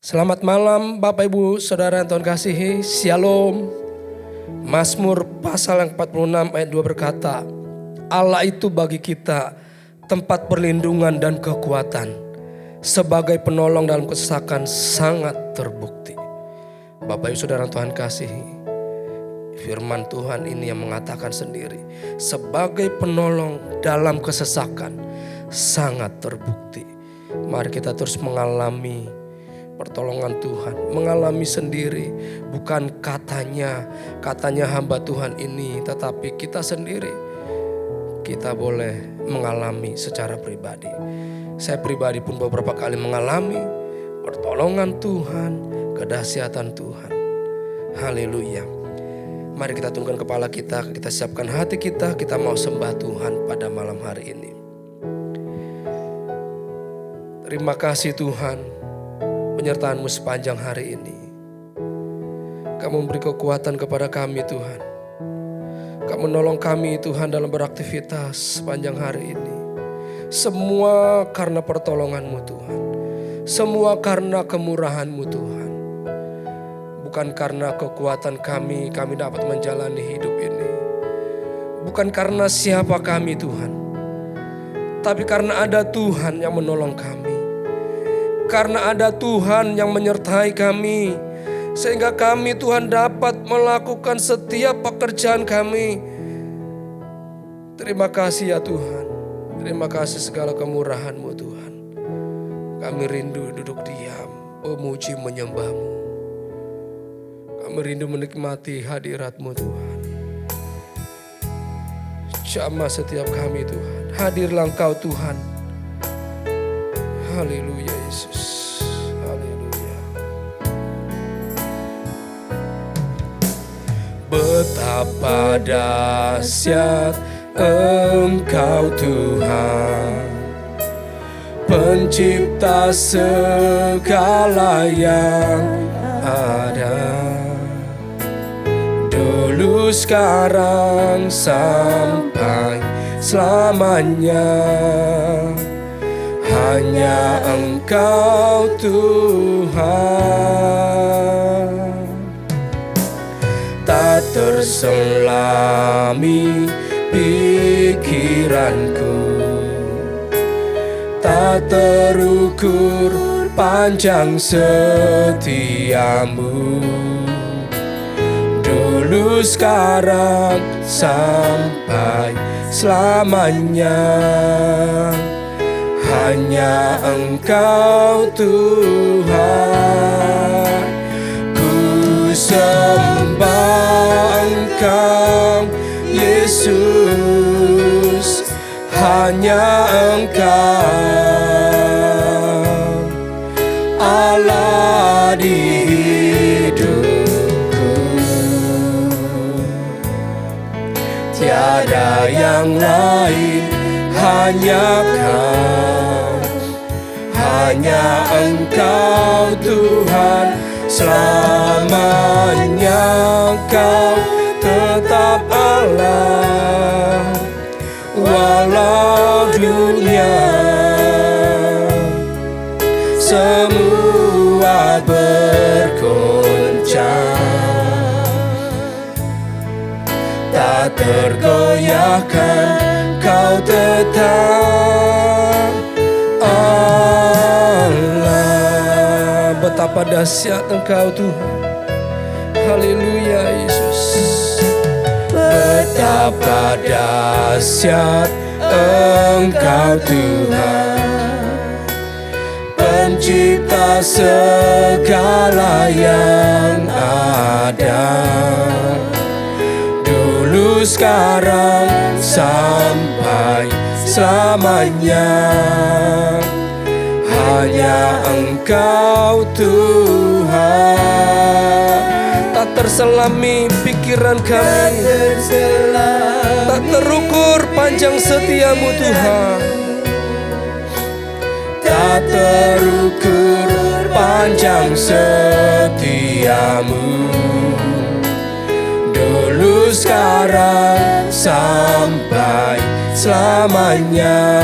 Selamat malam Bapak Ibu Saudara yang Tuhan kasihi. Shalom. Mazmur pasal yang 46 ayat 2 berkata, Allah itu bagi kita tempat perlindungan dan kekuatan, sebagai penolong dalam kesesakan sangat terbukti. Bapak Ibu Saudara yang Tuhan kasihi, firman Tuhan ini yang mengatakan sendiri, sebagai penolong dalam kesesakan sangat terbukti. Mari kita terus mengalami pertolongan Tuhan, mengalami sendiri, bukan katanya hamba Tuhan ini, tetapi kita sendiri, kita boleh mengalami secara pribadi. Saya pribadi pun beberapa kali mengalami pertolongan Tuhan, kedahsyatan Tuhan. Haleluya. Mari kita tundukkan kepala kita siapkan hati kita mau sembah Tuhan pada malam hari ini. Terima kasih Tuhan, penyertaan-Mu sepanjang hari ini. Kamu memberi kekuatan kepada kami Tuhan. Kamu menolong kami Tuhan dalam beraktivitas sepanjang hari ini. Semua karena pertolongan-Mu Tuhan. Semua karena kemurahan-Mu Tuhan. Bukan karena kekuatan kami dapat menjalani hidup ini. Bukan karena siapa kami Tuhan. Tapi karena ada Tuhan yang menolong kami. Karena ada Tuhan yang menyertai kami, sehingga kami Tuhan dapat melakukan setiap pekerjaan kami. Terima kasih ya Tuhan. Terima kasih segala kemurahan-Mu Tuhan. Kami rindu duduk diam, memuji menyembah-Mu. Kami rindu menikmati hadirat-Mu Tuhan. Jamah setiap kami Tuhan. Hadirlah Engkau Tuhan. Haleluya Yesus. Haleluya. Betapa dahsyat Engkau Tuhan, pencipta segala yang ada, dulu sekarang sampai selamanya. Hanya Engkau Tuhan, tak terselami pikiranku, tak terukur panjang setiamu, dulu sekarang sampai selamanya. Hanya Engkau Tuhan, ku sembah Engkau Yesus. Hanya Engkau Allah di hidupku, tiada yang lain, hanya Kau, hanya Engkau Tuhan. Selamanya Kau tetap Allah, walau dunia semua bergoncang, tak tergoyahkan. Kau tetap Allah. Betapa dahsyat Engkau Tuhan. Haleluya Yesus. Betapa dahsyat Engkau Tuhan, pencipta segala yang ada, dulu sekarang sampai selamanya. Hanya Engkau Tuhan, tak terselami pikiran kami, tak terukur panjang setiamu Tuhan, tak terukur panjang setiamu, dulu sekarang sampai selamanya.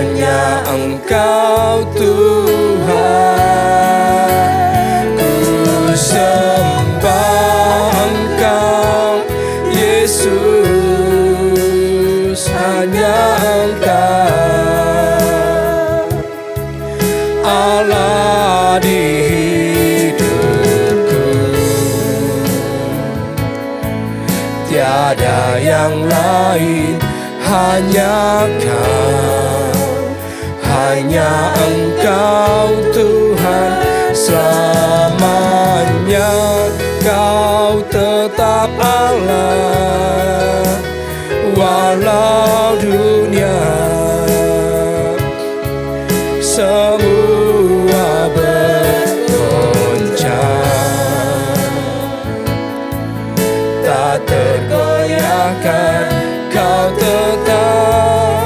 Hanya Engkau Tuhan. Allah di hidupku. Tiada yang lain, hanya Kau, hanya Engkau Tuhan selamanya. Kau tetap Allah, walau dunia semua bergoncang, tak tergoyahkan. Kau tetap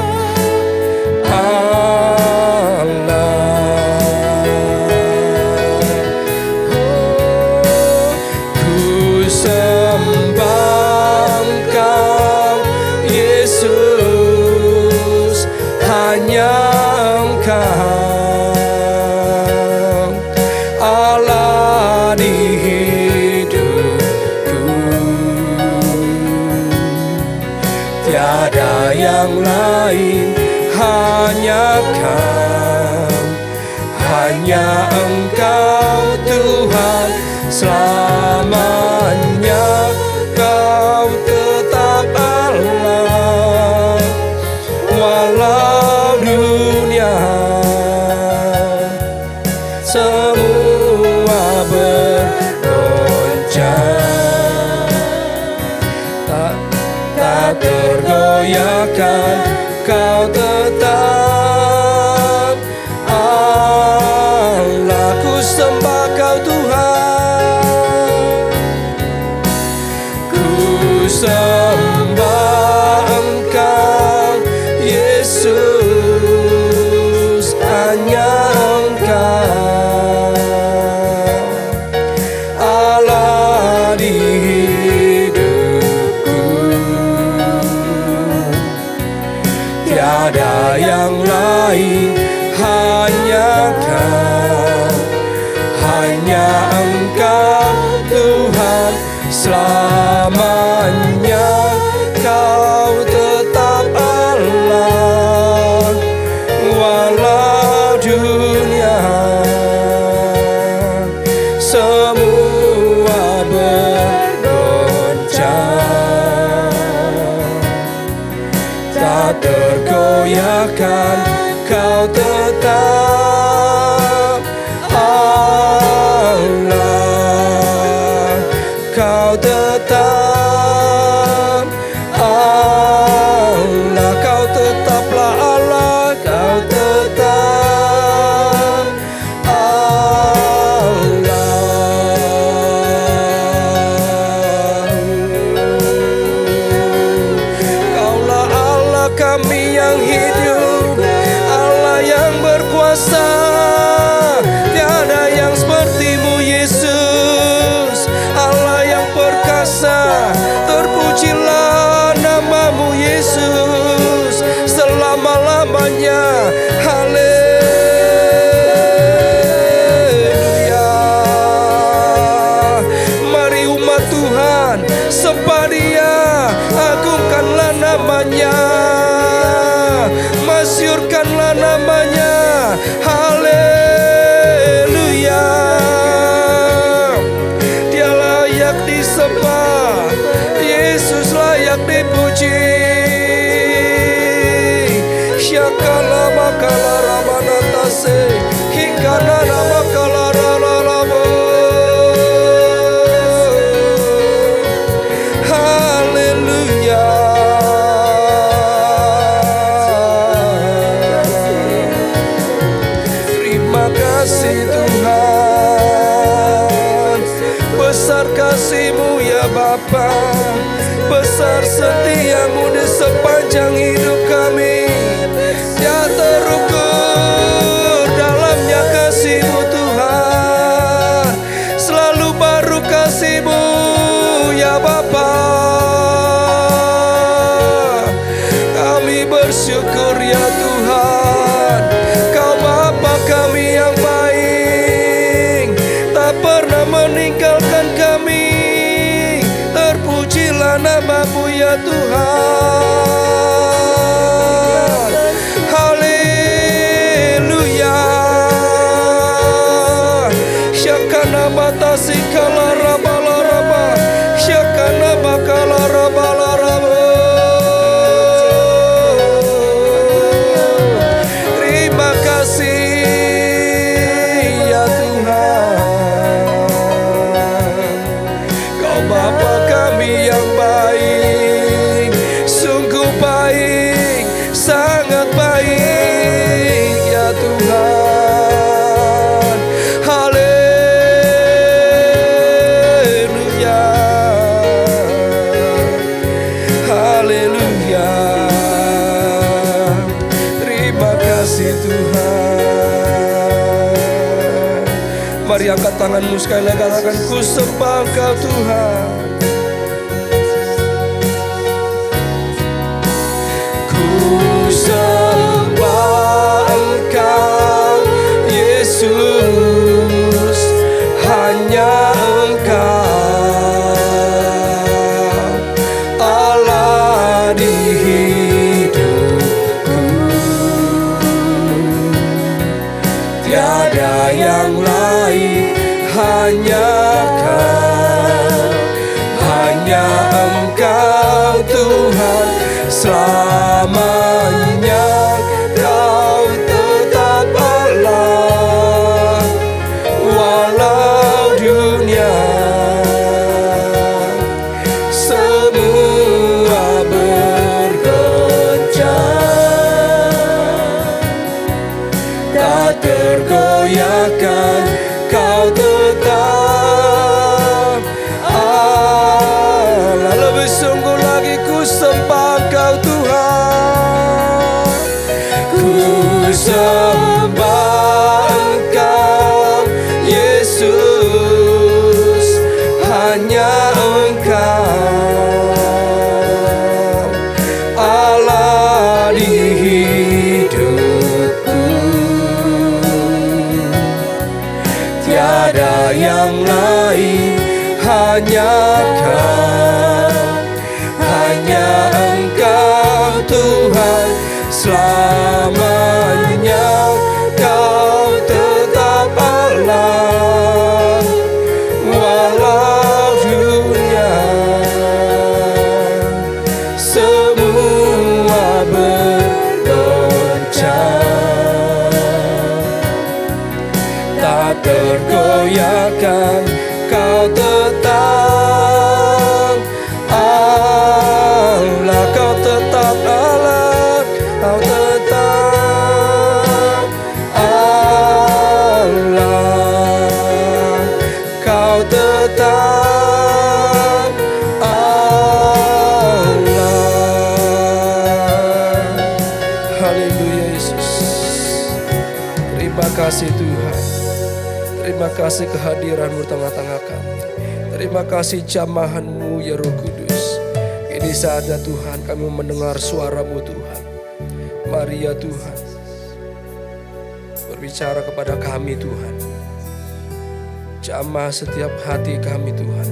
Allah. Ku sembah Engkau Yesus, hanya Engkau Allah di hidupku. Tiada yang lain, hanya Kau, hanya Engkau Tuhan selamanya. Kau tetap Allah, walau dunia semua bergoncang, tak tergoyahkan. Kau tetap Allah. Ku sembah Kau Tuhan, ku sembah Engkau Yesus, hanya Engkau Allah di hidupku. Tiada yang lain, hanya Kau, hanya Engkau Tuhan selamanya. Kau tetap Allah, walau dunia semua bergoncang, tak tergoyahkan. Kau tetap Allah, Kau tetap Allah. Kau tetaplah Allah, Kau tetap Allah. Kaulah Allah kami yang hidup, Allah yang berkuasa. Tiada yang seperti-Mu Yesus, Allah yang perkasa. Terpujilah nama-Mu Yesus selama-lamanya. Haleluya. Mari umat Tuhan sembah Dia, agungkanlah namanya, masyurkanlah namanya. Haleluya. Dia layak disembah, Yesus layak dipuji. Syakala makala ramanatase, hingkana namakala ralalabo. Haleluya. Terima kasih Tuhan, besar kasih-Mu ya Bapa, besar setia-Mu di sepanjang hidup kami. Ya terukur dalamnya kasih-Mu Tuhan, selalu baru kasih-Mu ya Bapa. Kami bersyukur ya Tuhan, Kau Bapa kami yang baik, tak pernah meninggalkan kami. Terpujilah nama-Mu ya Tuhan. Haleluya. kasih kalaraba syakana bakalaraba. Terima kasih ya Tuhan, Kau Bapa kami yang baik, sungguh baik, sangat baik ya Tuhan. Haleluya, haleluya. Terima kasih Tuhan. Mari angkat tanganmu sekali lagi, katakan ku sembah Engkau Tuhan. Ku sembah Engkau Yesus, hanya Engkau Allah di hidupku. Tiada yang lain, hanya Kau, hanya Engkau Tuhan. Selamanya Kau tetap Allah, walau dunia semua bergoncang, tak tergoyahkan Kau tetap Allah. Lebih sungguh lagi ku sembah Kau Tuhan, ku sembah Engkau Yesus, hanya Engkau Allah di hidupku. Tiada yang lain, hanya Kau, hanya Engkau Tuhan. Selamanya Kau tetap Allah, walau dunia semua bergoncang, tak tergoyahkan Kau tetap Allah. Kau tetap Allah, Kau tetap Allah, Kau tetap Allah. Haleluya Yesus. Terima kasih Tuhan. Terima kasih kehadiran-Mu tengah-tangah kami. Terima kasih jamahan-Mu ya Roh Kudus. Ini saatnya Tuhan kami mendengar suara-Mu Tuhan. Mari ya Tuhan, berbicara kepada kami Tuhan. Jamah setiap hati kami Tuhan.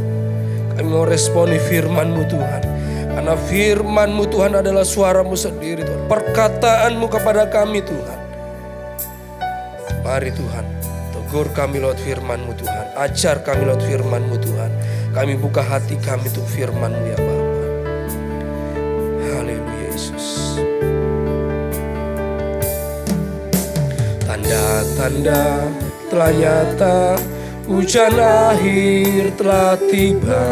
Kami mau responi firman-Mu Tuhan. Karena firman-Mu Tuhan adalah suara-Mu sendiri Tuhan. Perkataan-Mu kepada kami Tuhan. Mari Tuhan, tegur kami lewat firman-Mu Tuhan. Ajar kami lewat firman-Mu Tuhan. Kami buka hati kami untuk firman-Mu ya Bapa. Haleluya Yesus. Tanda-tanda telah nyata, hujan akhir telah tiba.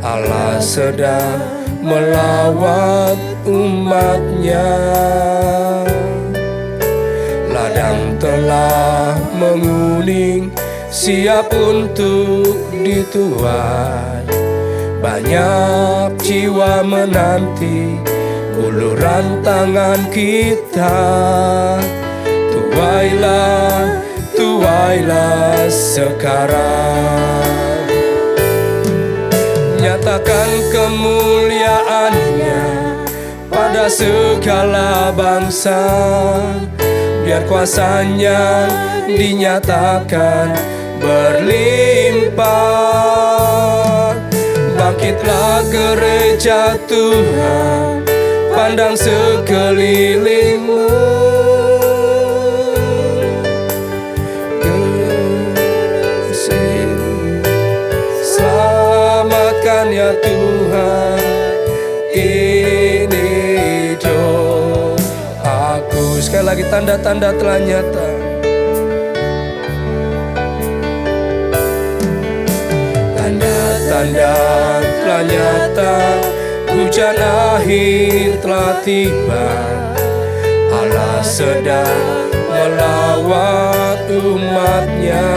Allah sedang melawat umat-Nya. Ladang telah menguning, siap untuk dituai. Banyak jiwa menanti uluran tangan kita. Tuailah, tuailah sekarang. Nyatakan kemuliaan-Nya pada segala bangsa. Biar kuasa-Nya dinyatakan berlimpah. Bangkitlah gereja Tuhan, pandang sekelilingmu. tanda-tanda telah nyata. Tanda-tanda telah nyata, hujan akhir telah tiba. Allah sedang melawat umatnya.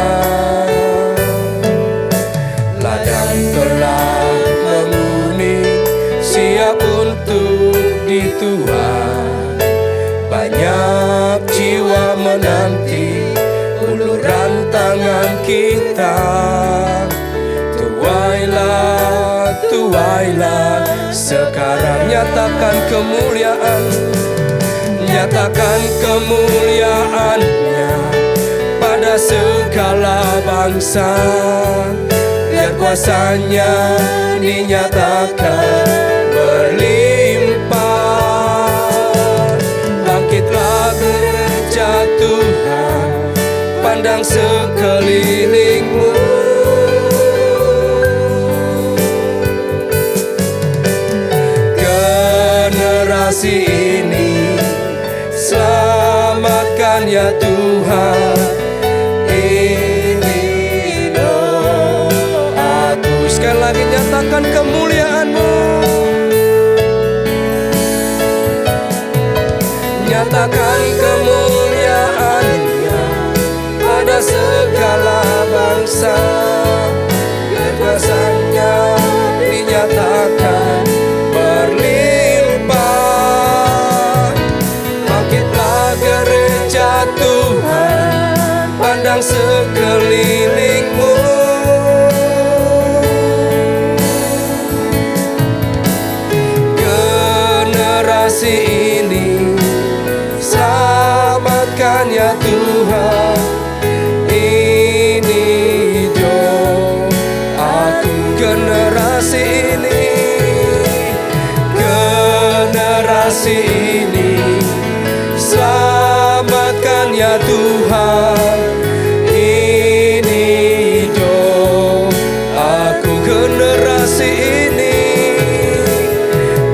Ladang telah menguning, siap untuk dituai. Banyak jiwa menanti uluran tangan kita. Tuailah, tuailah, sekarang nyatakan kemuliaan. Nyatakan kemuliaan-Nya pada segala bangsa. Biar kuasa-Nya dinyatakan berlimpah. Bangkitlah gereja Tuhan, pandang sekelilingmu. Generasi ini selamatkan ya Tuhan. Ini doaku. Sekali lagi nyatakan kemuliaan-Mu. Nyatakan kemuliaan-Nya pada segala bangsa. Biar kuasa-Nya dinyatakan berlimpah. Bangkitlah gereja Tuhan, pandang sekelilingmu. Generasi ini selamatkan ya Tuhan. Ini doaku. Generasi ini, generasi ini selamatkan ya Tuhan. Ini doaku. Generasi ini,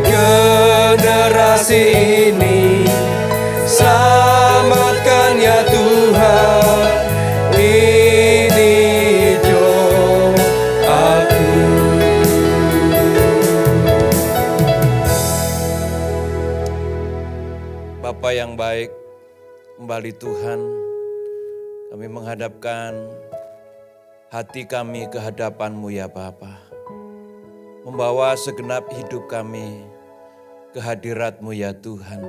generasi ini selamatkan ya Tuhan. Ini doaku. Bapa yang baik, kembali Tuhan, kami menghadapkan hati kami ke hadapan-Mu ya Bapa. Membawa segenap hidup kami ke hadirat-Mu ya Tuhan.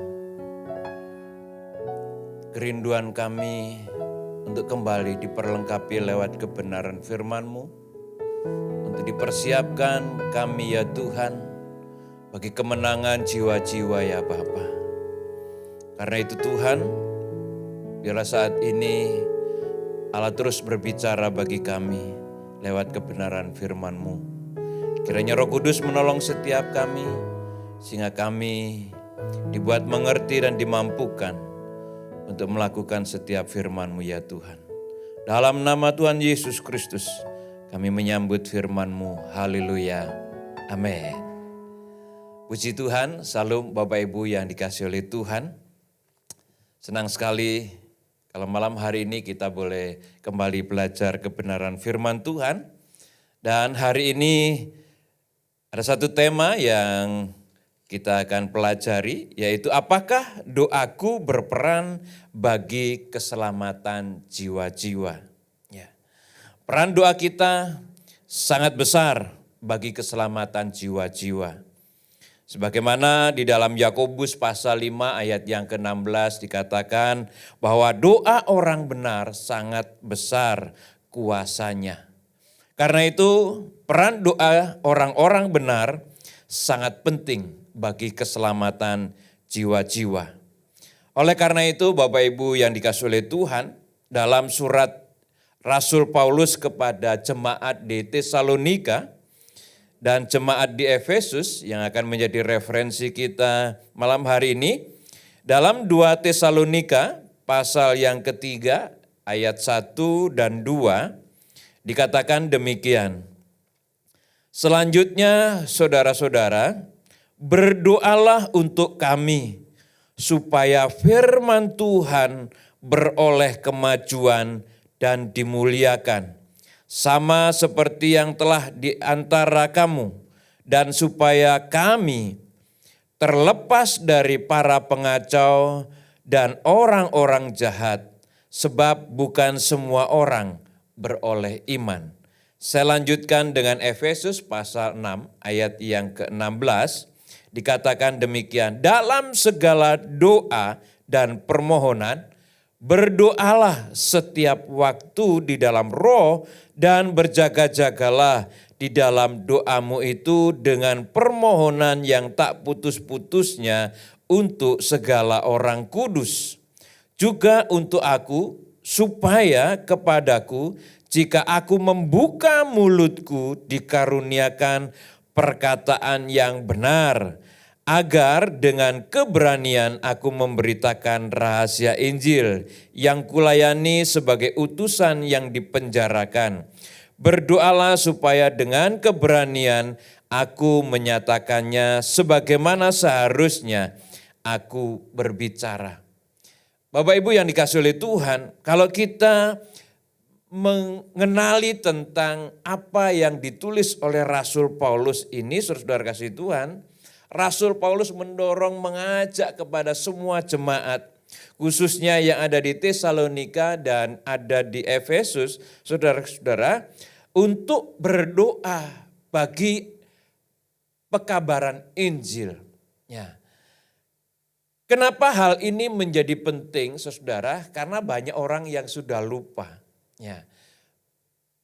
Kerinduan kami untuk kembali diperlengkapi lewat kebenaran firman-Mu. Untuk dipersiapkan kami ya Tuhan bagi kemenangan jiwa-jiwa ya Bapa. Karena itu Tuhan, biarlah saat ini Allah terus berbicara bagi kami lewat kebenaran firman-Mu. Kiranya Roh Kudus menolong setiap kami, sehingga kami dibuat mengerti dan dimampukan untuk melakukan setiap firman-Mu ya Tuhan. Dalam nama Tuhan Yesus Kristus, kami menyambut firman-Mu. Haleluya. Amin. Puji Tuhan, salam Bapak Ibu yang dikasihi oleh Tuhan. Senang sekali kalau malam hari ini kita boleh kembali belajar kebenaran firman Tuhan. Dan hari ini ada satu tema yang kita akan pelajari, yaitu apakah doaku berperan bagi keselamatan jiwa-jiwa. Ya. Peran doa kita sangat besar bagi keselamatan jiwa-jiwa. Sebagaimana di dalam Yakobus pasal 5 ayat yang ke-16 dikatakan bahwa doa orang benar sangat besar kuasanya. Karena itu peran doa orang-orang benar sangat penting bagi keselamatan jiwa-jiwa. Oleh karena itu Bapak Ibu yang dikasihi oleh Tuhan, dalam surat Rasul Paulus kepada jemaat di Tesalonika dan jemaat di Efesus yang akan menjadi referensi kita malam hari ini, dalam 2 Tesalonika pasal yang ketiga ayat 1 dan 2 dikatakan demikian. Selanjutnya saudara-saudara, berdoalah untuk kami supaya firman Tuhan beroleh kemajuan dan dimuliakan, sama seperti yang telah di antara kamu, dan supaya kami terlepas dari para pengacau dan orang-orang jahat, sebab bukan semua orang beroleh iman. Saya lanjutkan dengan Efesus pasal 6 ayat yang ke-16, dikatakan demikian, dalam segala doa dan permohonan, berdoalah setiap waktu di dalam roh dan berjaga-jagalah di dalam doamu itu dengan permohonan yang tak putus-putusnya untuk segala orang kudus. Juga untuk aku, supaya kepadaku, jika aku membuka mulutku, dikaruniakan perkataan yang benar, agar dengan keberanian aku memberitakan rahasia Injil yang kulayani sebagai utusan yang dipenjarakan. Berdoalah supaya dengan keberanian aku menyatakannya sebagaimana seharusnya aku berbicara. Bapak Ibu yang dikasihi oleh Tuhan, kalau kita mengenali tentang apa yang ditulis oleh Rasul Paulus ini, saudara kasih Tuhan, Rasul Paulus mendorong, mengajak kepada semua jemaat, khususnya yang ada di Tesalonika dan ada di Efesus, saudara-saudara, untuk berdoa bagi pekabaran Injil. Ya. Kenapa hal ini menjadi penting, saudara? Karena banyak orang yang sudah lupa. Ya.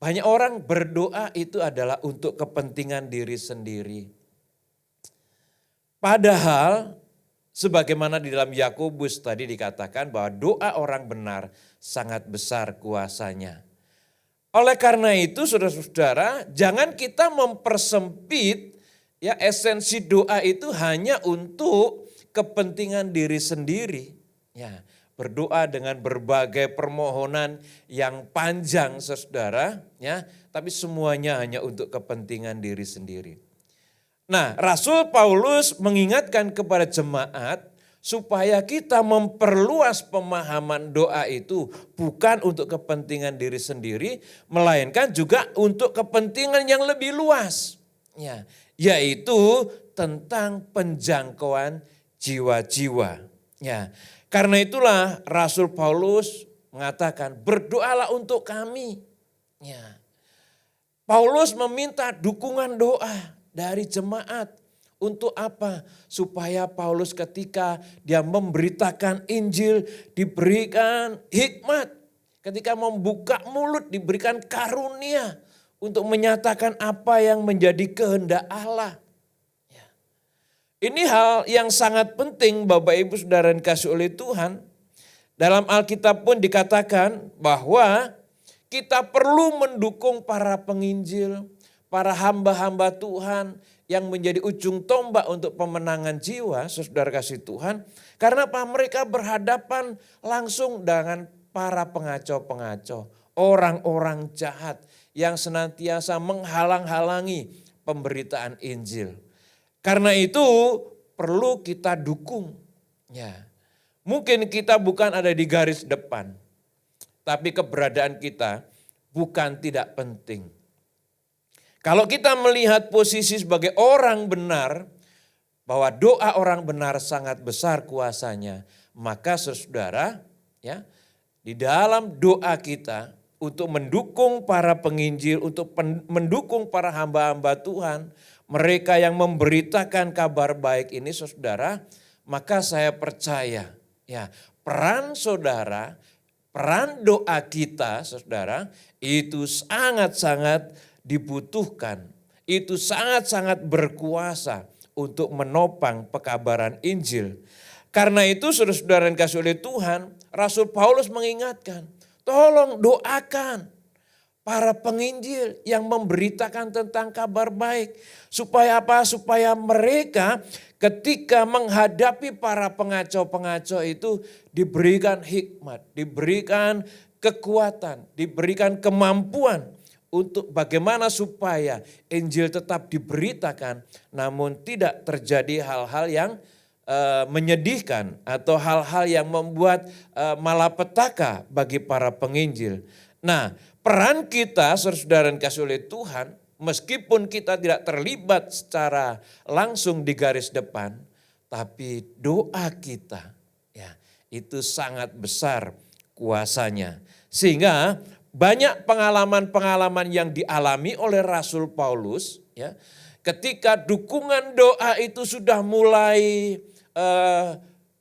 Banyak orang berdoa itu adalah untuk kepentingan diri sendiri. Padahal sebagaimana di dalam Yakobus tadi dikatakan bahwa doa orang benar sangat besar kuasanya. Oleh karena itu saudara-saudara, jangan kita mempersempit ya esensi doa itu hanya untuk kepentingan diri sendiri. Ya, berdoa dengan berbagai permohonan yang panjang saudara, ya, tapi semuanya hanya untuk kepentingan diri sendiri. Nah, Rasul Paulus mengingatkan kepada jemaat supaya kita memperluas pemahaman doa itu bukan untuk kepentingan diri sendiri, melainkan juga untuk kepentingan yang lebih luas. Ya, yaitu tentang penjangkauan jiwa-jiwa. Ya, karena itulah Rasul Paulus mengatakan berdoalah untuk kami. Ya. Paulus meminta dukungan doa dari jemaat. Untuk apa? Supaya Paulus ketika dia memberitakan Injil diberikan hikmat. Ketika membuka mulut diberikan karunia untuk menyatakan apa yang menjadi kehendak Allah. Ya. Ini hal yang sangat penting Bapak Ibu Saudara yang dikasihi oleh Tuhan. Dalam Alkitab pun dikatakan bahwa kita perlu mendukung para penginjil, para hamba-hamba Tuhan yang menjadi ujung tombak untuk pemenangan jiwa, saudara kasih Tuhan. Karena apa? Mereka berhadapan langsung dengan para pengacau-pengacau, orang-orang jahat yang senantiasa menghalang-halangi pemberitaan Injil. Karena itu perlu kita dukung. Ya. Mungkin kita bukan ada di garis depan, tapi keberadaan kita bukan tidak penting. Kalau kita melihat posisi sebagai orang benar, bahwa doa orang benar sangat besar kuasanya, maka saudara, ya, di dalam doa kita untuk mendukung para penginjil, untuk mendukung para hamba-hamba Tuhan, mereka yang memberitakan kabar baik ini saudara, maka saya percaya, ya, peran saudara, peran doa kita saudara, itu sangat-sangat dibutuhkan, itu sangat-sangat berkuasa untuk menopang pekabaran Injil. Karena itu saudara-saudara yang dikasihi oleh Tuhan, Rasul Paulus mengingatkan, tolong doakan para penginjil yang memberitakan tentang kabar baik. Supaya apa? Supaya mereka ketika menghadapi para pengacau-pengacau itu diberikan hikmat, diberikan kekuatan, diberikan kemampuan untuk bagaimana supaya Injil tetap diberitakan namun tidak terjadi hal-hal yang menyedihkan atau hal-hal yang membuat malapetaka bagi para penginjil. Nah, peran kita saudara yang dikasihi oleh Tuhan, meskipun kita tidak terlibat secara langsung di garis depan, tapi doa kita ya itu sangat besar kuasanya. Sehingga banyak pengalaman-pengalaman yang dialami oleh Rasul Paulus ya, ketika dukungan doa itu sudah mulai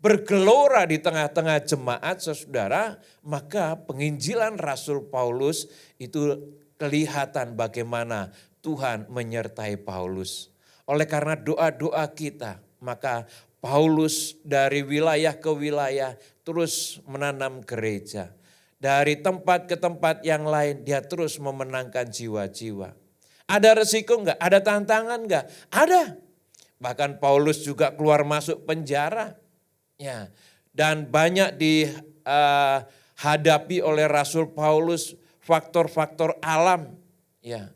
bergelora di tengah-tengah jemaat saudara, maka penginjilan Rasul Paulus itu kelihatan bagaimana Tuhan menyertai Paulus. Oleh karena doa-doa kita, maka Paulus dari wilayah ke wilayah terus menanam gereja. Dari tempat ke tempat yang lain dia terus memenangkan jiwa-jiwa. Ada resiko enggak? Ada tantangan enggak? Ada. Bahkan Paulus juga keluar masuk penjara. Ya. Dan banyak dihadapi oleh Rasul Paulus faktor-faktor alam. Ya.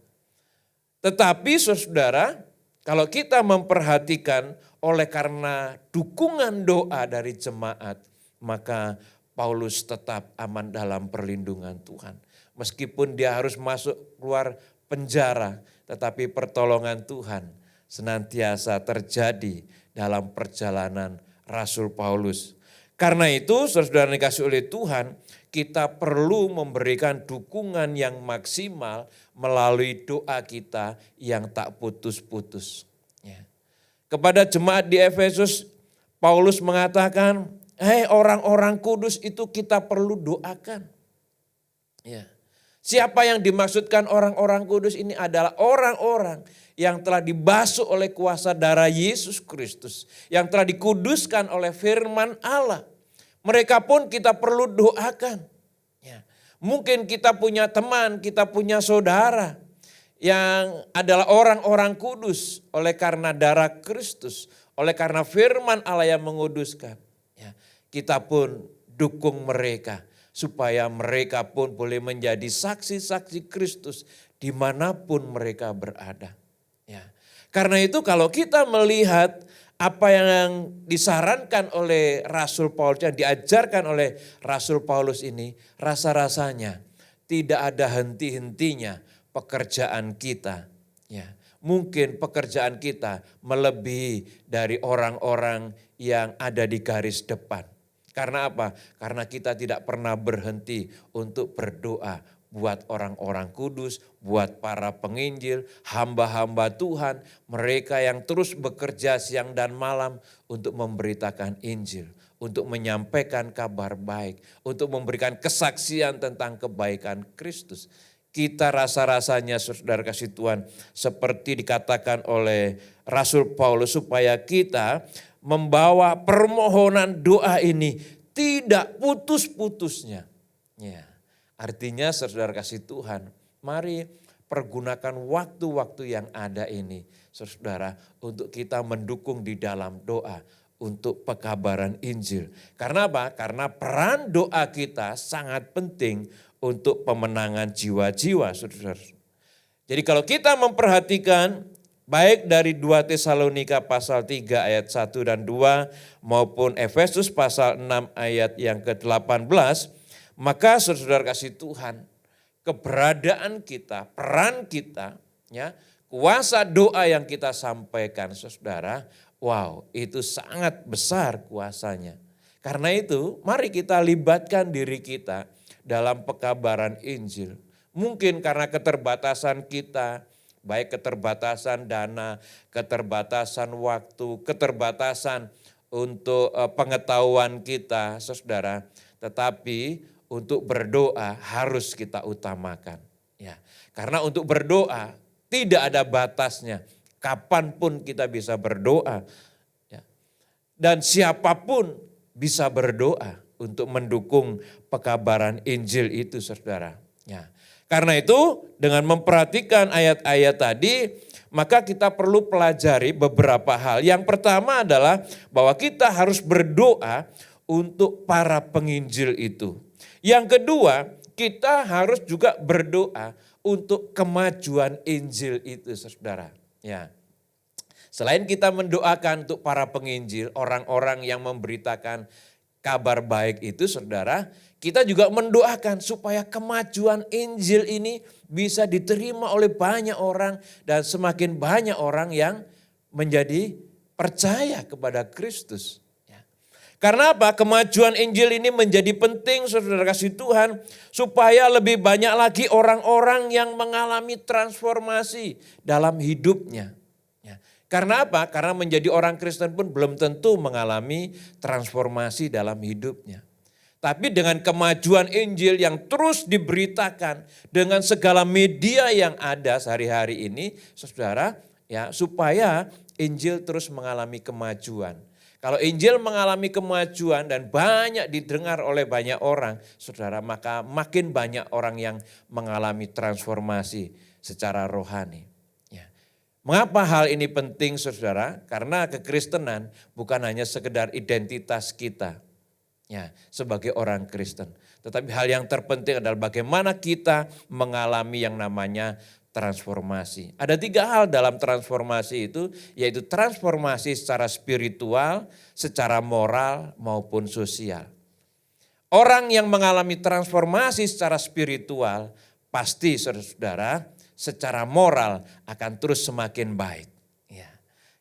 Tetapi saudara, kalau kita memperhatikan oleh karena dukungan doa dari jemaat, maka Paulus tetap aman dalam perlindungan Tuhan. Meskipun dia harus masuk keluar penjara, tetapi pertolongan Tuhan senantiasa terjadi dalam perjalanan Rasul Paulus. Karena itu saudara dikasih oleh Tuhan, kita perlu memberikan dukungan yang maksimal melalui doa kita yang tak putus-putus. Ya. Kepada jemaat di Efesus, Paulus mengatakan, hei orang-orang kudus itu kita perlu doakan. Ya. Siapa yang dimaksudkan orang-orang kudus ini adalah orang-orang yang telah dibasuh oleh kuasa darah Yesus Kristus. Yang telah dikuduskan oleh firman Allah. Mereka pun kita perlu doakan. Ya. Mungkin kita punya teman, kita punya saudara yang adalah orang-orang kudus oleh karena darah Kristus. Oleh karena firman Allah yang menguduskan. Ya. Kita pun dukung mereka supaya mereka pun boleh menjadi saksi-saksi Kristus dimanapun mereka berada. Ya. Karena itu kalau kita melihat apa yang disarankan oleh Rasul Paulus, yang diajarkan oleh Rasul Paulus ini, rasa-rasanya tidak ada henti-hentinya pekerjaan kita. Ya. Mungkin pekerjaan kita melebihi dari orang-orang yang ada di garis depan. Karena apa? Karena kita tidak pernah berhenti untuk berdoa buat orang-orang kudus, buat para penginjil, hamba-hamba Tuhan, mereka yang terus bekerja siang dan malam untuk memberitakan Injil, untuk menyampaikan kabar baik, untuk memberikan kesaksian tentang kebaikan Kristus. Kita rasa-rasanya saudara kasih Tuhan seperti dikatakan oleh Rasul Paulus supaya kita membawa permohonan doa ini tidak putus-putusnya. Ya. Artinya saudara kasih Tuhan, mari pergunakan waktu-waktu yang ada ini saudara untuk kita mendukung di dalam doa untuk pekabaran Injil. Karena apa? Karena peran doa kita sangat penting untuk pemenangan jiwa-jiwa saudara. Jadi kalau kita memperhatikan baik dari 2 Tesalonika pasal 3 ayat 1 dan 2 maupun Efesus pasal 6 ayat yang ke-18, maka saudara kasih Tuhan, keberadaan kita, peran kita, ya, kuasa doa yang kita sampaikan saudara, wow, itu sangat besar kuasanya. Karena itu mari kita libatkan diri kita dalam pekabaran Injil. Mungkin karena keterbatasan kita, baik keterbatasan dana, keterbatasan waktu, keterbatasan untuk pengetahuan kita saudara, tetapi untuk berdoa harus kita utamakan. Ya, karena untuk berdoa tidak ada batasnya. Kapanpun kita bisa berdoa. Ya. Dan siapapun bisa berdoa untuk mendukung pekabaran Injil itu saudara. Ya. Karena itu dengan memperhatikan ayat-ayat tadi, maka kita perlu pelajari beberapa hal. Yang pertama adalah bahwa kita harus berdoa untuk para penginjil itu. Yang kedua, kita harus juga berdoa untuk kemajuan Injil itu saudara. Ya. Selain kita mendoakan untuk para penginjil, orang-orang yang memberitakan kabar baik itu saudara, kita juga mendoakan supaya kemajuan Injil ini bisa diterima oleh banyak orang dan semakin banyak orang yang menjadi percaya kepada Kristus. Karena apa? Kemajuan Injil ini menjadi penting saudara kasih Tuhan supaya lebih banyak lagi orang-orang yang mengalami transformasi dalam hidupnya. Karena apa? Karena menjadi orang Kristen pun belum tentu mengalami transformasi dalam hidupnya. Tapi dengan kemajuan Injil yang terus diberitakan dengan segala media yang ada sehari-hari ini, saudara, ya, supaya Injil terus mengalami kemajuan. Kalau Injil mengalami kemajuan dan banyak didengar oleh banyak orang, saudara, maka makin banyak orang yang mengalami transformasi secara rohani. Mengapa hal ini penting saudara? Karena kekristenan bukan hanya sekedar identitas kita ya, sebagai orang Kristen. Tetapi hal yang terpenting adalah bagaimana kita mengalami yang namanya transformasi. Ada 3 hal dalam transformasi itu, yaitu transformasi secara spiritual, secara moral maupun sosial. Orang yang mengalami transformasi secara spiritual pasti saudara, secara moral akan terus semakin baik. Ya.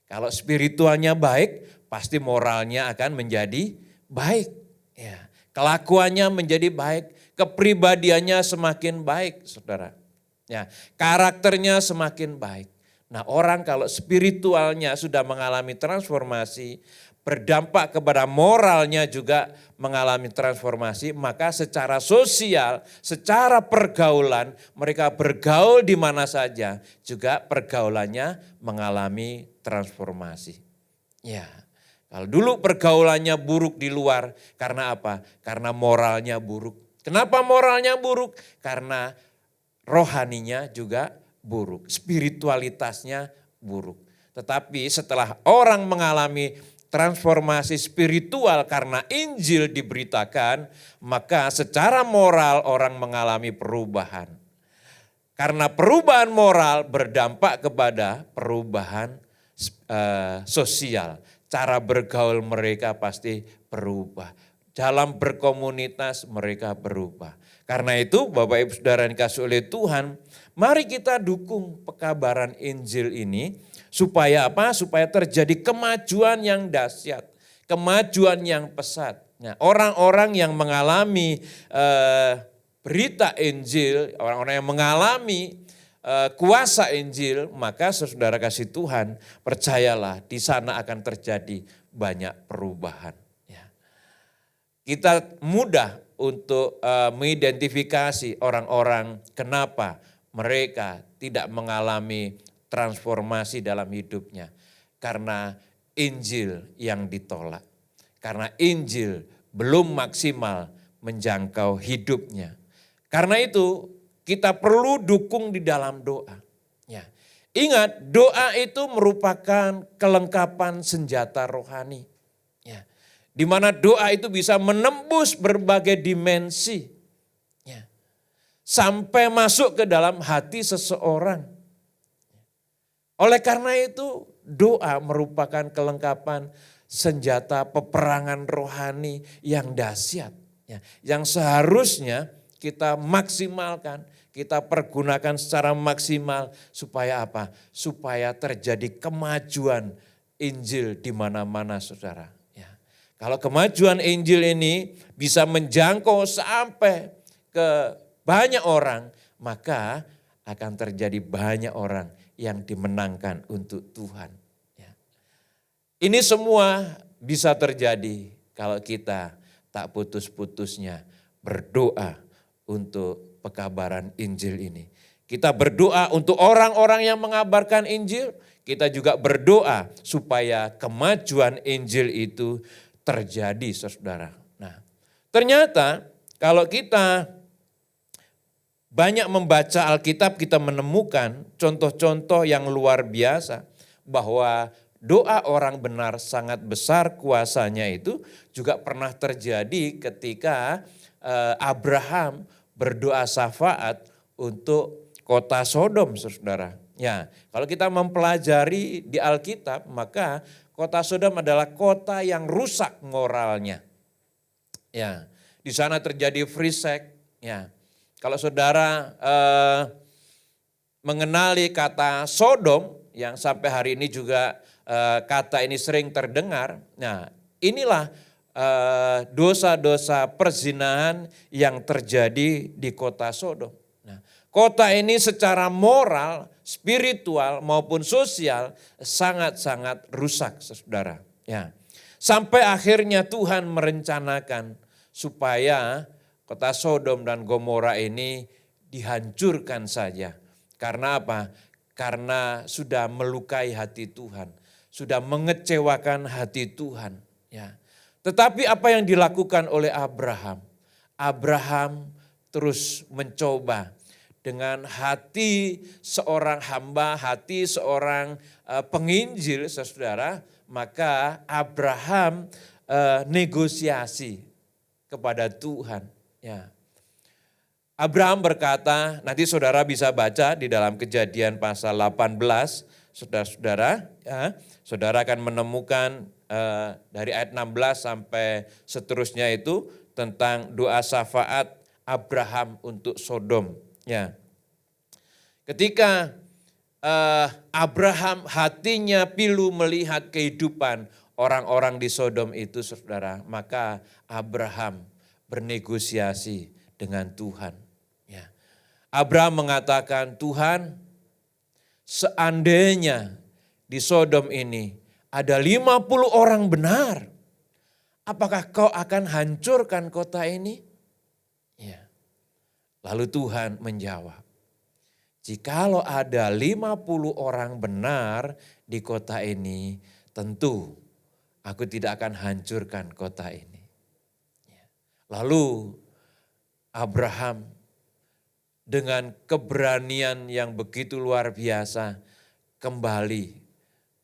Kalau spiritualnya baik, pasti moralnya akan menjadi baik. Ya. Kelakuannya menjadi baik, kepribadiannya semakin baik, saudara. Ya. Karakternya semakin baik. Nah, orang kalau spiritualnya sudah mengalami transformasi, berdampak kepada moralnya juga mengalami transformasi, maka secara sosial, secara pergaulan, mereka bergaul di mana saja, juga pergaulannya mengalami transformasi. Ya, kalau dulu pergaulannya buruk di luar, karena apa? Karena moralnya buruk. Kenapa moralnya buruk? Karena rohaninya juga buruk, spiritualitasnya buruk. Tetapi setelah orang mengalami transformasi spiritual karena Injil diberitakan, maka secara moral orang mengalami perubahan. Karena perubahan moral berdampak kepada perubahan sosial. Cara bergaul mereka pasti berubah. Dalam berkomunitas mereka berubah. Karena itu Bapak Ibu Saudara yang dikasihi oleh Tuhan, mari kita dukung pekabaran Injil ini. Supaya apa? Supaya terjadi kemajuan yang dahsyat, kemajuan yang pesat. Nah, orang-orang yang mengalami berita Injil, orang-orang yang mengalami kuasa Injil, maka saudara kasih Tuhan, percayalah di sana akan terjadi banyak perubahan. Ya. Kita mudah untuk mengidentifikasi orang-orang kenapa mereka tidak mengalami transformasi dalam hidupnya. Karena Injil yang ditolak. Karena Injil belum maksimal menjangkau hidupnya. Karena itu kita perlu dukung di dalam doa. Ya. Ingat, doa itu merupakan kelengkapan senjata rohani. Ya. Di mana doa itu bisa menembus berbagai dimensi. Ya. Sampai masuk ke dalam hati seseorang. Oleh karena itu doa merupakan kelengkapan senjata peperangan rohani yang dahsyat. Yang seharusnya kita maksimalkan, kita pergunakan secara maksimal supaya apa? Supaya terjadi kemajuan Injil di mana-mana saudara. Kalau kemajuan Injil ini bisa menjangkau sampai ke banyak orang, maka akan terjadi banyak orang yang dimenangkan untuk Tuhan. Ini semua bisa terjadi kalau kita tak putus-putusnya berdoa untuk pekabaran Injil ini. Kita berdoa untuk orang-orang yang mengabarkan Injil, kita juga berdoa supaya kemajuan Injil itu terjadi saudara. Nah, ternyata kalau kita banyak membaca Alkitab, kita menemukan contoh-contoh yang luar biasa bahwa doa orang benar sangat besar kuasanya itu juga pernah terjadi ketika Abraham berdoa syafaat untuk kota Sodom, saudara. Ya, kalau kita mempelajari di Alkitab, maka kota Sodom adalah kota yang rusak moralnya. Ya, di sana terjadi free sex. Ya, kalau saudara mengenali kata Sodom, yang sampai hari ini juga kata ini sering terdengar. Nah, inilah dosa-dosa perzinahan yang terjadi di kota Sodom. Nah, kota ini secara moral, spiritual maupun sosial sangat-sangat rusak, saudara. Ya, sampai akhirnya Tuhan merencanakan supaya kota Sodom dan Gomora ini dihancurkan saja. Karena apa? Karena sudah melukai hati Tuhan, sudah mengecewakan hati Tuhan. Ya. Tetapi apa yang dilakukan oleh Abraham? Abraham terus mencoba dengan hati seorang hamba, hati seorang penginjil, saudara. Maka Abraham negosiasi kepada Tuhan. Ya. Abraham berkata, nanti saudara bisa baca di dalam Kejadian pasal 18, saudara-saudara, ya, saudara akan menemukan dari ayat 16 sampai seterusnya itu tentang doa syafaat Abraham untuk Sodom. Ya. Ketika Abraham hatinya pilu melihat kehidupan orang-orang di Sodom itu, saudara, maka Abraham bernegosiasi dengan Tuhan. Ya. Abraham mengatakan, Tuhan, seandainya di Sodom ini ada 50 orang benar, apakah kau akan hancurkan kota ini? Ya. Lalu Tuhan menjawab, jikalau ada 50 orang benar di kota ini, tentu aku tidak akan hancurkan kota ini. Ya. Lalu Abraham dengan keberanian yang begitu luar biasa kembali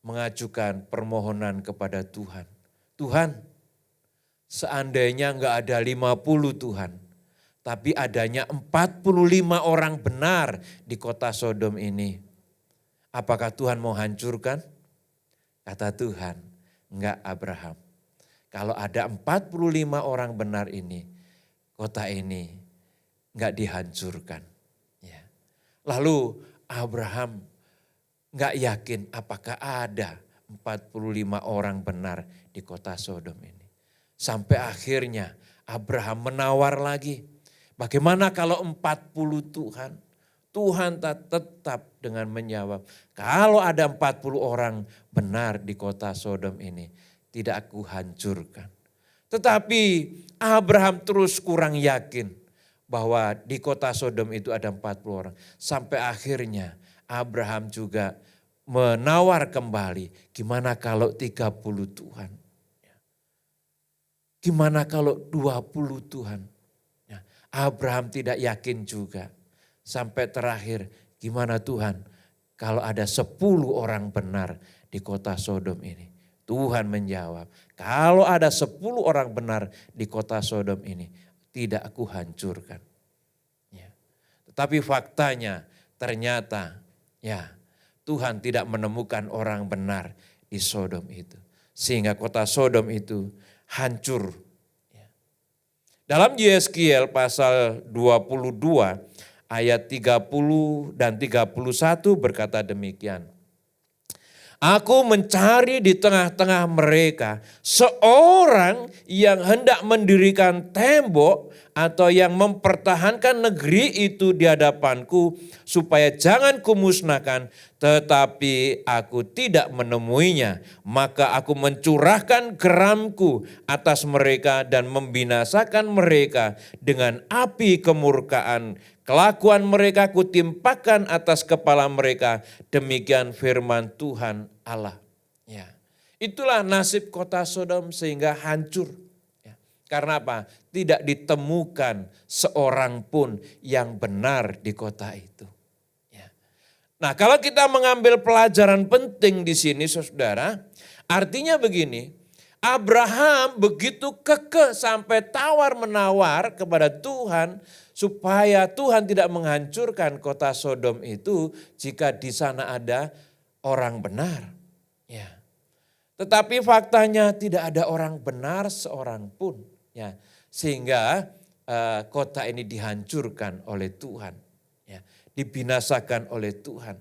mengajukan permohonan kepada Tuhan. Tuhan, seandainya enggak ada 50 Tuhan, tapi adanya 45 orang benar di kota Sodom ini. Apakah Tuhan mau hancurkan? Kata Tuhan, enggak Abraham. Kalau ada 45 orang benar ini, kota ini enggak dihancurkan. Ya. Lalu Abraham enggak yakin apakah ada 45 orang benar di kota Sodom ini. Sampai akhirnya Abraham menawar lagi. Bagaimana kalau 40 Tuhan? Tuhan tetap dengan menjawab, kalau ada 40 orang benar di kota Sodom ini, tidak aku hancurkan. Tetapi Abraham terus kurang yakin bahwa di kota Sodom itu ada 40 orang. Sampai akhirnya Abraham juga menawar kembali, gimana kalau 30 Tuhan? Gimana kalau 20 Tuhan? Abraham tidak yakin juga. Sampai terakhir, gimana Tuhan kalau ada 10 orang benar di kota Sodom ini? Tuhan menjawab, kalau ada 10 orang benar di kota Sodom ini, tidak aku hancurkan. Ya. Tetapi faktanya ternyata ya Tuhan tidak menemukan orang benar di Sodom itu. Sehingga kota Sodom itu hancur. Ya. Dalam Yeskiel pasal 22 ayat 30 dan 31 berkata demikian. Aku mencari di tengah-tengah mereka seorang yang hendak mendirikan tembok atau yang mempertahankan negeri itu di hadapanku supaya jangan kumusnahkan, tetapi aku tidak menemuinya. Maka aku mencurahkan geramku atas mereka dan membinasakan mereka dengan api kemurkaan. Kelakuan mereka kutimpakan atas kepala mereka. Demikian firman Tuhan Allah. Ya. Itulah nasib kota Sodom sehingga hancur. Ya. Karena apa? Tidak ditemukan seorang pun yang benar di kota itu. Ya. Nah, kalau kita mengambil pelajaran penting di sini, saudara, artinya begini. Abraham begitu kekeh sampai tawar-menawar kepada Tuhan supaya Tuhan tidak menghancurkan kota Sodom itu jika di sana ada orang benar. Ya. Tetapi faktanya tidak ada orang benar seorang pun. Ya. Sehingga kota ini dihancurkan oleh Tuhan. Ya. Dibinasakan oleh Tuhan.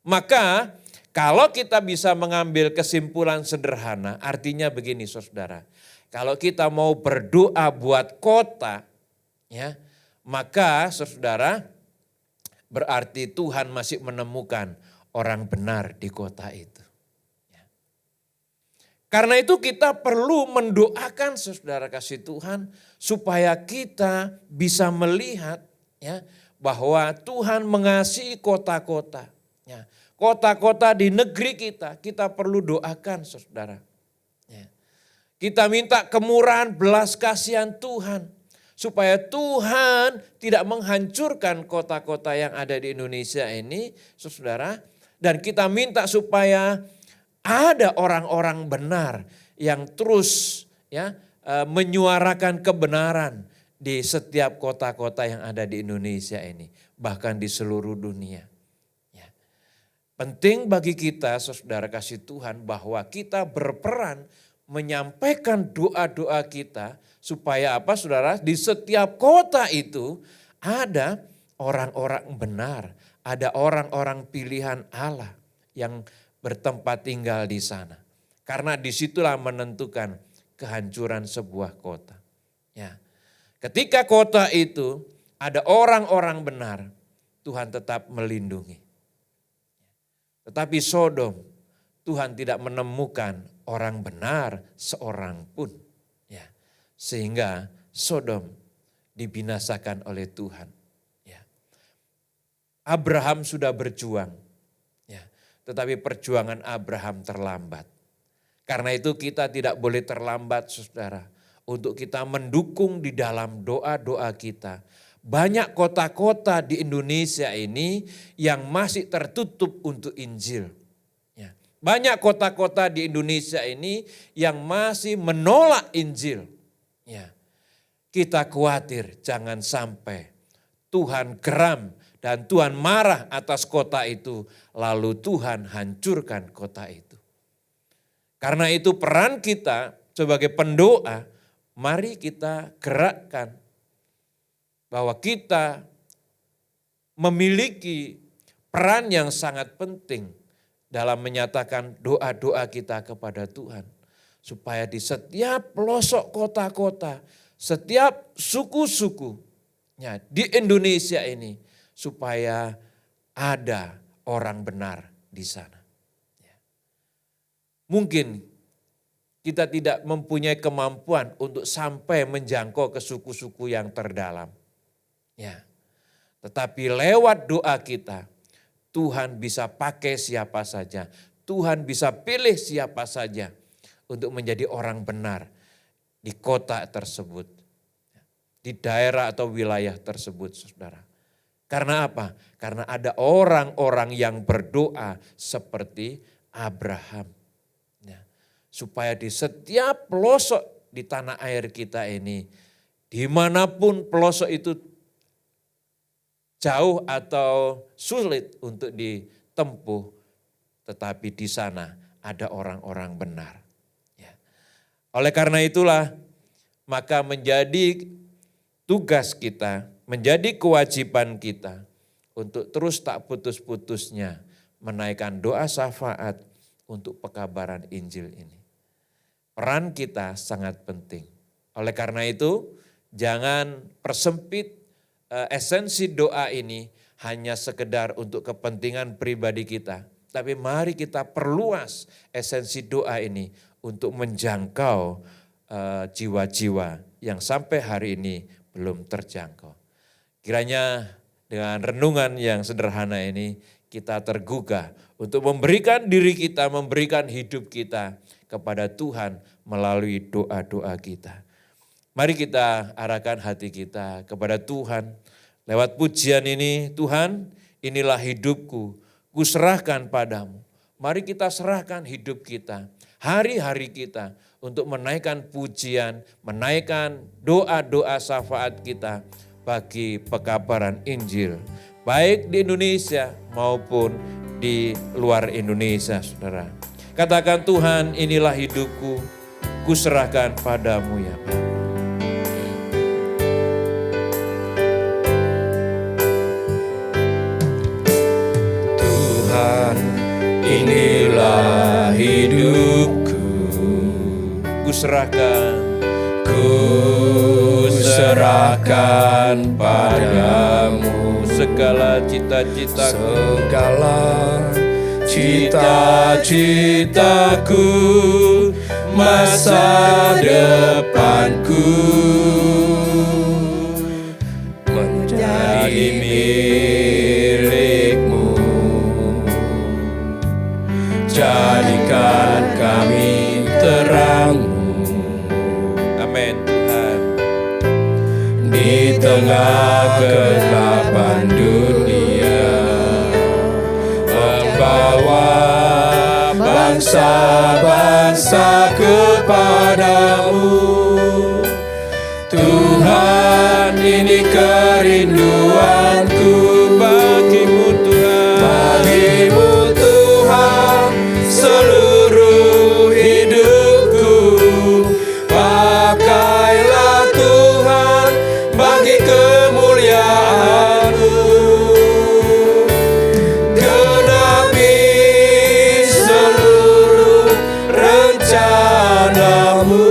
Maka kalau kita bisa mengambil kesimpulan sederhana, artinya begini saudara. Kalau kita mau berdoa buat kota, ya, maka saudara berarti Tuhan masih menemukan orang benar di kota itu. Ya. Karena itu kita perlu mendoakan saudara kasih Tuhan supaya kita bisa melihat, ya, bahwa Tuhan mengasihi kota-kota. Ya. Kota-kota di negeri kita perlu doakan saudara. Ya. Kita minta kemurahan belas kasihan Tuhan. Supaya Tuhan tidak menghancurkan kota-kota yang ada di Indonesia ini saudara. Dan kita minta supaya ada orang-orang benar yang terus ya menyuarakan kebenaran di setiap kota-kota yang ada di Indonesia ini. Bahkan di seluruh dunia. Penting bagi kita saudara kasih Tuhan bahwa kita berperan menyampaikan doa-doa kita supaya apa saudara? Di setiap kota itu ada orang-orang benar, ada orang-orang pilihan Allah yang bertempat tinggal di sana. Karena disitulah menentukan kehancuran sebuah kota. Ya. Ketika kota itu ada orang-orang benar, Tuhan tetap melindungi. Tetapi Sodom, Tuhan tidak menemukan orang benar seorang pun. Ya. Sehingga Sodom dibinasakan oleh Tuhan. Ya. Abraham sudah berjuang. Ya. Tetapi perjuangan Abraham terlambat. Karena itu kita tidak boleh terlambat saudara. Untuk kita mendukung di dalam doa-doa kita. Banyak kota-kota di Indonesia ini yang masih tertutup untuk Injil. Ya. Banyak kota-kota di Indonesia ini yang masih menolak Injil. Ya. Kita khawatir jangan sampai Tuhan geram dan Tuhan marah atas kota itu. Lalu Tuhan hancurkan kota itu. Karena itu peran kita sebagai pendoa, mari kita gerakkan bahwa kita memiliki peran yang sangat penting dalam menyatakan doa-doa kita kepada Tuhan. Supaya di setiap pelosok kota-kota, setiap suku-suku di Indonesia ini, supaya ada orang benar di sana. Mungkin kita tidak mempunyai kemampuan untuk sampai menjangkau ke suku-suku yang terdalam. Ya. Tetapi lewat doa kita, Tuhan bisa pakai siapa saja. Tuhan bisa pilih siapa saja untuk menjadi orang benar di kota tersebut. Di daerah atau wilayah tersebut saudara. Karena apa? Karena ada orang-orang yang berdoa seperti Abraham. Ya. Supaya di setiap pelosok di tanah air kita ini, dimanapun pelosok itu jauh atau sulit untuk ditempuh, tetapi di sana ada orang-orang benar. Ya. Oleh karena itulah, maka menjadi tugas kita, menjadi kewajiban kita untuk terus tak putus-putusnya menaikkan doa syafaat untuk pekabaran Injil ini. Peran kita sangat penting. Oleh karena itu, jangan persempit esensi doa ini hanya sekedar untuk kepentingan pribadi kita. Tapi mari kita perluas esensi doa ini untuk menjangkau jiwa-jiwa yang sampai hari ini belum terjangkau. Kiranya dengan renungan yang sederhana ini kita tergugah untuk memberikan diri kita, memberikan hidup kita kepada Tuhan melalui doa-doa kita. Mari kita arahkan hati kita kepada Tuhan. Lewat pujian ini, Tuhan, inilah hidupku, kuserahkan padamu. Mari kita serahkan hidup kita, hari-hari kita untuk menaikkan pujian, menaikkan doa-doa syafaat kita bagi pekabaran Injil, baik di Indonesia maupun di luar Indonesia, saudara. Katakan, Tuhan, inilah hidupku, kuserahkan padamu ya Bapa. Tuhan, inilah hidupku, kuserahkan padamu segala cita-citaku, cita-citaku, masa depanku, menjadi milik-Mu. Jadikan kami terang-Mu. Amin Tuhan. Di tengah kegelapan dunia, membawa bangsa-bangsa kepadamu. Tuhan, ini kerinduanku bagimu Tuhan. Bagimu Tuhan, seluruh hidupku. Pakailah Tuhan bagi kemuliaan-Mu. Genapi seluruh rencana-Mu,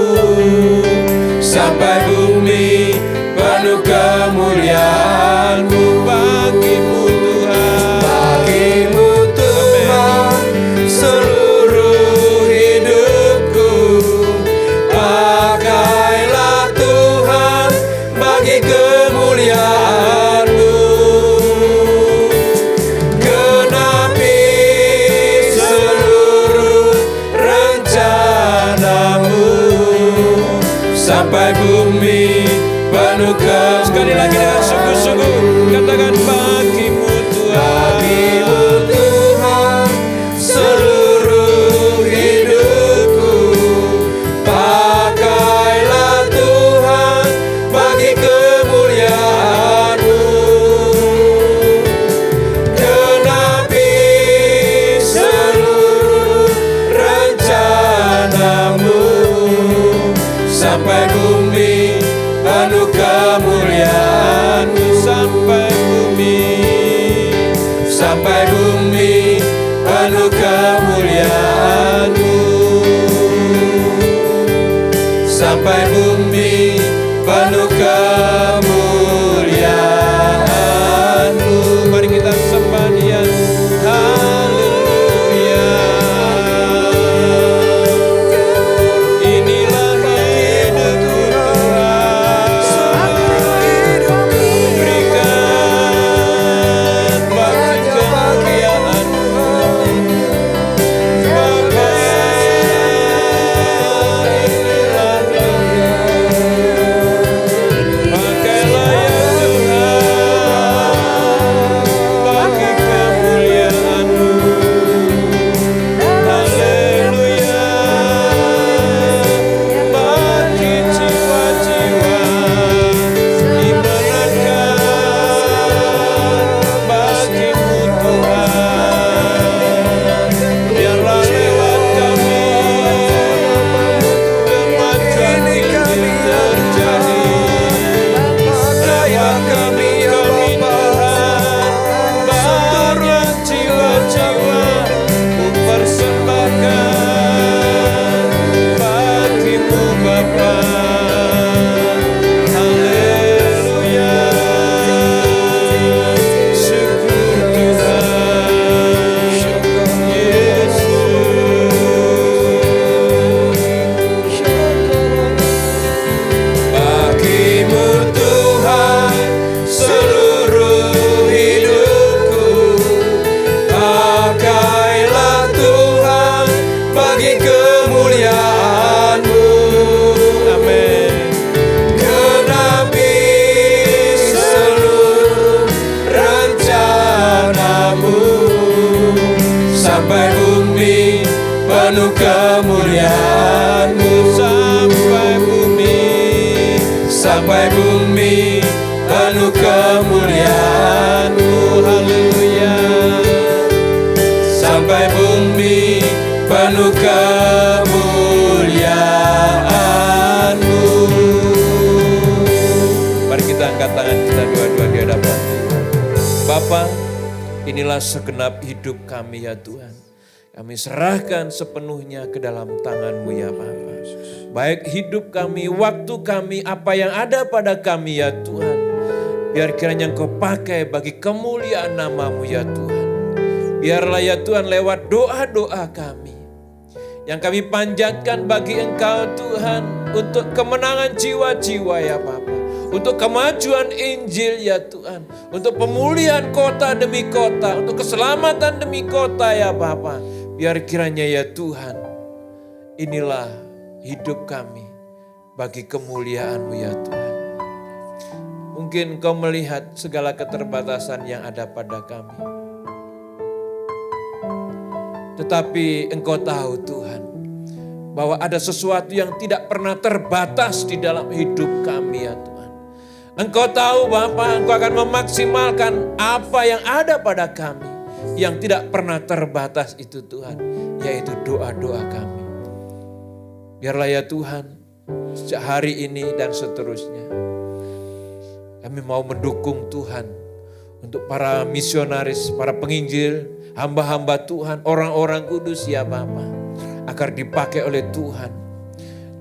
sampai bumi penuh kemuliaan-Mu. Bagimu Tuhan, bagimu Tuhan, seluruh hidupku. Pakailah Tuhan bagi kemuliaan-Mu. Genapi seluruh rencana-Mu, sampai bumi penuh sekali lagi dengan sungguh-sungguh katakan, bagimu Tuhan. Bagimu Tuhan, seluruh hidupku. Pakailah Tuhan bagi kemuliaan-Mu. Genapi seluruh rencana-Mu, sampai bumi penuh kemuliaan-Mu. Sampai bumi penuh kemuliaan-Mu. Sampai bumi penuh kemuliaan-Mu. Mari kita sembah Dia. Haleluya. Inilah hidupku Tuhan, berikan bagi kemuliaan-Mu. Bapa, inilah pakailah ya Tuhan bagi kemuliaan-Mu. Haleluya. Bagi jiwa-jiwa dimenangkan bagimu Tuhan. Biarlah lewat kami kemajuan ini terjadi. Lewat kami Tuhan, banyak jiwa-jiwa ku persembahkan bagimu Bapa. Haleluya. Syukur Tuhan Yesus. Bagimu Tuhan, seluruh hidupku. Pakailah Tuhan bagi kemuliaan-Mu. Amin. Genapi seluruh rencana-Mu, sampai bumi penuh kemuliaan-Mu. penuh kemuliaan-Mu. Mari kita angkat tangan kita dua-dua di hadapan Tuhan. Bapa, inilah segenap hidup kami ya Tuhan. Kami serahkan sepenuhnya ke dalam tangan-Mu ya Bapa. Baik hidup kami, waktu kami, apa yang ada pada kami ya Tuhan. Biar kiranya Engkau pakai bagi kemuliaan nama-Mu ya Tuhan. Biarlah ya Tuhan lewat doa-doa kami yang kami panjatkan bagi Engkau Tuhan, untuk kemenangan jiwa-jiwa ya Bapa, untuk kemajuan Injil ya Tuhan, untuk pemulihan kota demi kota, untuk keselamatan demi kota ya Bapa. Biar kiranya ya Tuhan, inilah hidup kami bagi kemuliaan-Mu ya Tuhan. Mungkin Kau melihat segala keterbatasan yang ada pada kami, tetapi Engkau tahu Tuhan, bahwa ada sesuatu yang tidak pernah terbatas di dalam hidup kami ya Tuhan. Engkau tahu Bapa, Engkau akan memaksimalkan apa yang ada pada kami, yang tidak pernah terbatas itu Tuhan, yaitu doa-doa kami. Biarlah ya Tuhan, sejak hari ini dan seterusnya, kami mau mendukung Tuhan untuk para misionaris, para penginjil, hamba-hamba Tuhan, orang-orang kudus ya Bapa, agar dipakai oleh Tuhan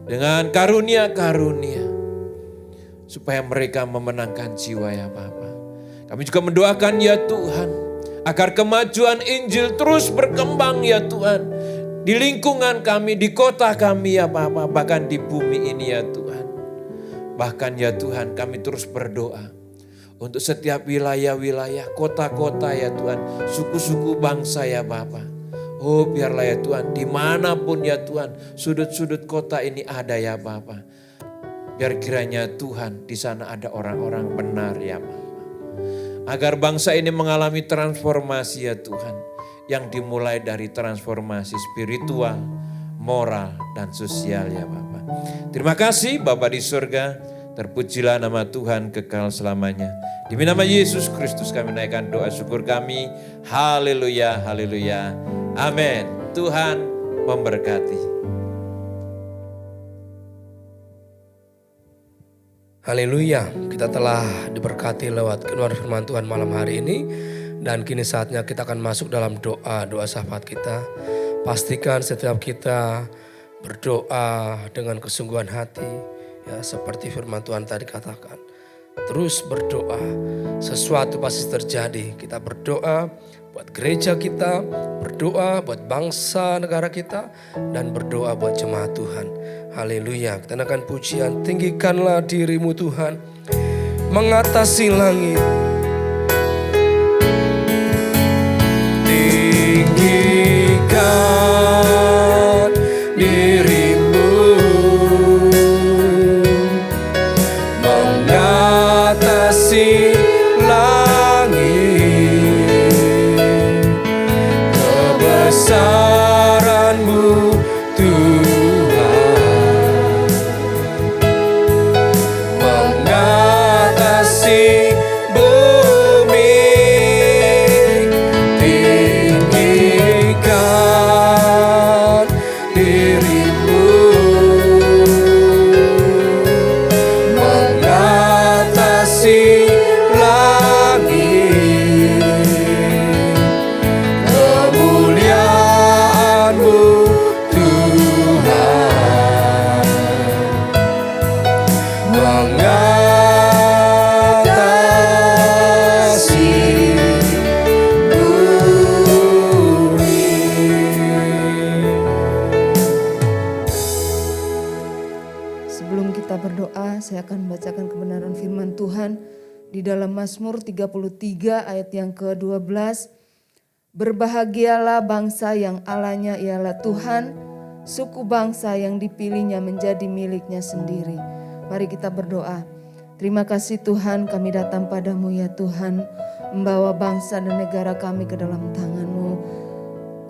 dengan karunia-karunia, supaya mereka memenangkan jiwa ya Bapa. Kami juga mendoakan ya Tuhan, agar kemajuan Injil terus berkembang ya Tuhan, di lingkungan kami, di kota kami ya Bapa, bahkan di bumi ini ya Tuhan. Bahkan ya Tuhan, kami terus berdoa untuk setiap wilayah-wilayah, kota-kota ya Tuhan, suku-suku bangsa ya Bapa. Oh biarlah ya Tuhan, dimanapun ya Tuhan, sudut-sudut kota ini ada ya Bapa. Biar kiranya Tuhan, di sana ada orang-orang benar ya Bapa. Agar bangsa ini mengalami transformasi ya Tuhan, yang dimulai dari transformasi spiritual, moral, dan sosial ya Bapa. Terima kasih Bapa di surga, terpujilah nama Tuhan kekal selamanya. Demi nama Yesus Kristus kami naikkan doa syukur kami. Haleluya, haleluya. Amin. Tuhan memberkati. Haleluya, kita telah diberkati lewat keluar firman Tuhan malam hari ini. Dan kini saatnya kita akan masuk dalam doa syafaat kita. Pastikan setiap kita berdoa dengan kesungguhan hati. Ya, seperti firman Tuhan tadi katakan. Terus berdoa, sesuatu pasti terjadi. Kita berdoa buat gereja kita, berdoa buat bangsa negara kita, dan berdoa buat jemaat Tuhan. Haleluya, kita akan pujian, tinggikanlah dirimu Tuhan, mengatasi langit. Tinggikan dirimu, mengatasi langit, kebesaran-Mu Tuhan, mengatasi bumi. Tinggikan dirimu, mengatasi langit, kemuliaan-Mu Tuhan, mengatasi bumi. Sebelum kita berdoa, saya akan membacakan kebenaran firman Tuhan di dalam Mazmur 33 ayat yang ke-12. Berbahagialah bangsa yang Allahnya ialah Tuhan, suku bangsa yang dipilihnya menjadi miliknya sendiri. Mari kita berdoa. Terima kasih Tuhan, kami datang padamu ya Tuhan, membawa bangsa dan negara kami ke dalam tangan-Mu.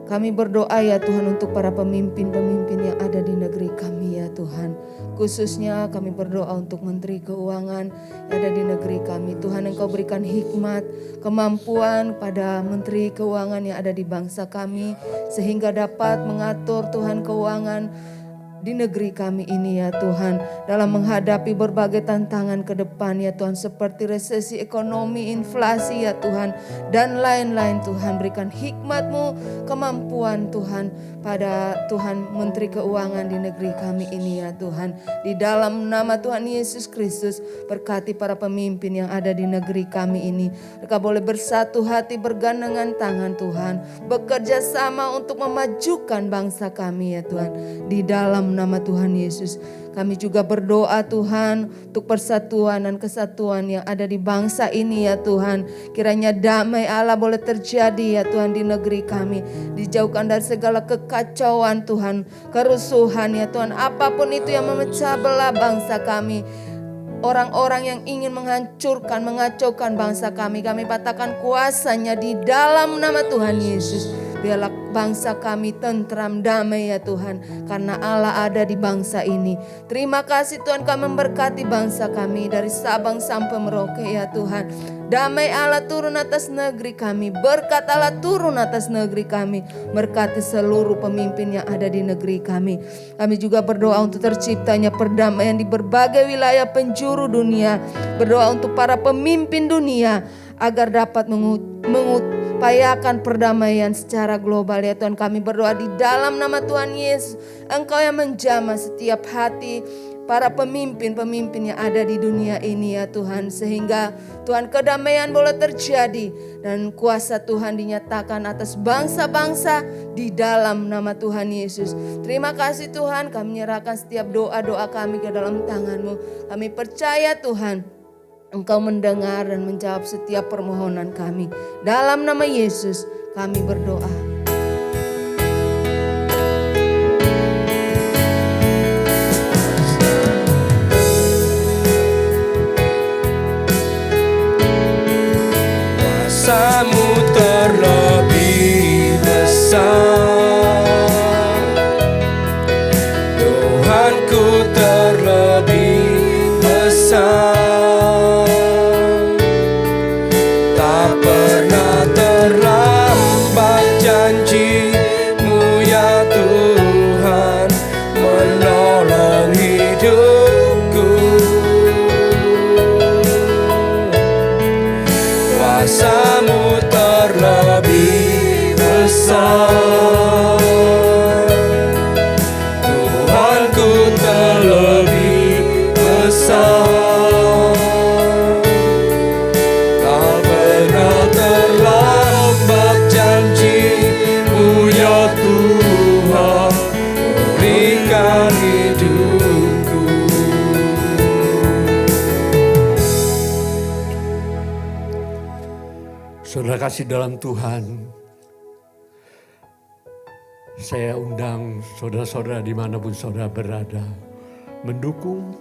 Kami berdoa ya Tuhan untuk para pemimpin-pemimpin yang ada di negeri kami ya Tuhan. Khususnya kami berdoa untuk Menteri Keuangan yang ada di negeri kami. Tuhan, Engkau berikan hikmat, kemampuan pada Menteri Keuangan yang ada di bangsa kami. Sehingga dapat mengatur Tuhan keuangan di negeri kami ini ya Tuhan, dalam menghadapi berbagai tantangan ke depan ya Tuhan, seperti resesi ekonomi, inflasi ya Tuhan, dan lain-lain. Tuhan, berikan hikmat-Mu, kemampuan Tuhan pada Tuhan Menteri Keuangan di negeri kami ini ya Tuhan. Di dalam nama Tuhan Yesus Kristus, berkati para pemimpin yang ada di negeri kami ini. Mereka boleh bersatu hati, bergandengan tangan Tuhan, bekerja sama untuk memajukan bangsa kami ya Tuhan. Di dalam nama Tuhan Yesus, kami juga berdoa Tuhan untuk persatuan dan kesatuan yang ada di bangsa ini ya Tuhan. Kiranya damai Allah boleh terjadi ya Tuhan di negeri kami. Dijauhkan dari segala kekacauan Tuhan, kerusuhan ya Tuhan. Apapun itu yang memecah belah bangsa kami, orang-orang yang ingin menghancurkan, mengacaukan bangsa kami, kami patahkan kuasanya di dalam nama Tuhan Yesus. Biarlah bangsa kami tentram, damai ya Tuhan, karena Allah ada di bangsa ini. Terima kasih Tuhan, kami memberkati bangsa kami dari Sabang sampai Merauke ya Tuhan. Damai Allah turun atas negeri kami, berkat Allah turun atas negeri kami, berkati seluruh pemimpin yang ada di negeri kami. Kami juga berdoa untuk terciptanya perdamaian di berbagai wilayah penjuru dunia. Berdoa untuk para pemimpin dunia agar dapat mengupayakan perdamaian secara global ya Tuhan. Kami berdoa di dalam nama Tuhan Yesus, Engkau yang menjamah setiap hati para pemimpin-pemimpin yang ada di dunia ini ya Tuhan. Sehingga Tuhan, kedamaian boleh terjadi dan kuasa Tuhan dinyatakan atas bangsa-bangsa di dalam nama Tuhan Yesus. Terima kasih Tuhan, kami menyerahkan setiap doa-doa kami ke dalam tangan-Mu. Kami percaya Tuhan, Engkau mendengar dan menjawab setiap permohonan kami. Dalam nama Yesus kami berdoa. Kuasa-Mu terlebih besar, Tuhanku terlebih besar. Tak pernah terlambat janji-Mu ya Tuhan, menolong hidupku. Kuasa-Mu terlebih besar, Tuhanku terlebih besar. Tak pernah terlambat janji-Mu ya Tuhan, berikan hidupku. Saudara kasih dalam Tuhan, saya undang saudara-saudara dimanapun saudara berada mendukung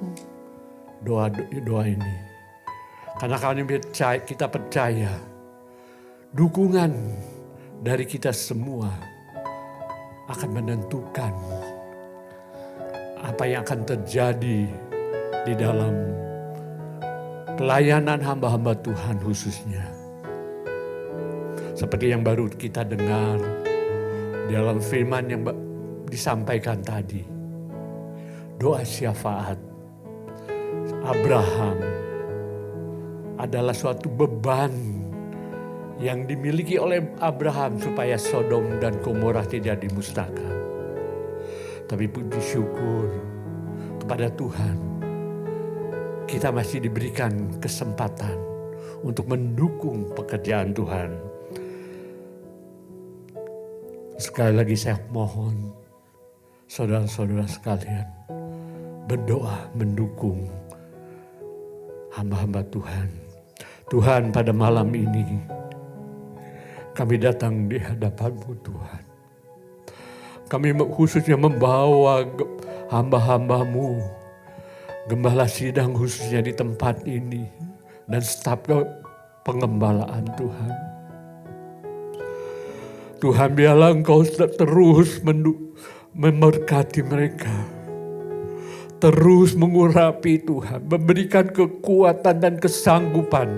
doa ini. Karena kita percaya dukungan dari kita semua akan menentukan apa yang akan terjadi di dalam pelayanan hamba-hamba Tuhan khususnya. Seperti yang baru kita dengar dalam firman yang disampaikan tadi. Doa syafaat Abraham adalah suatu beban yang dimiliki oleh Abraham supaya Sodom dan Gomora tidak dimusnahkan. Tapi puji syukur kepada Tuhan, kita masih diberikan kesempatan untuk mendukung pekerjaan Tuhan. Sekali lagi saya mohon saudara-saudara sekalian berdoa mendukung hamba-hamba Tuhan. Tuhan, pada malam ini kami datang di hadapan-Mu Tuhan. Kami khususnya membawa hamba-hamba-Mu, gembala sidang khususnya di tempat ini dan staf pengembalaan Tuhan. Tuhan, biarlah Engkau terus memberkati mereka. Terus mengurapi Tuhan, memberikan kekuatan dan kesanggupan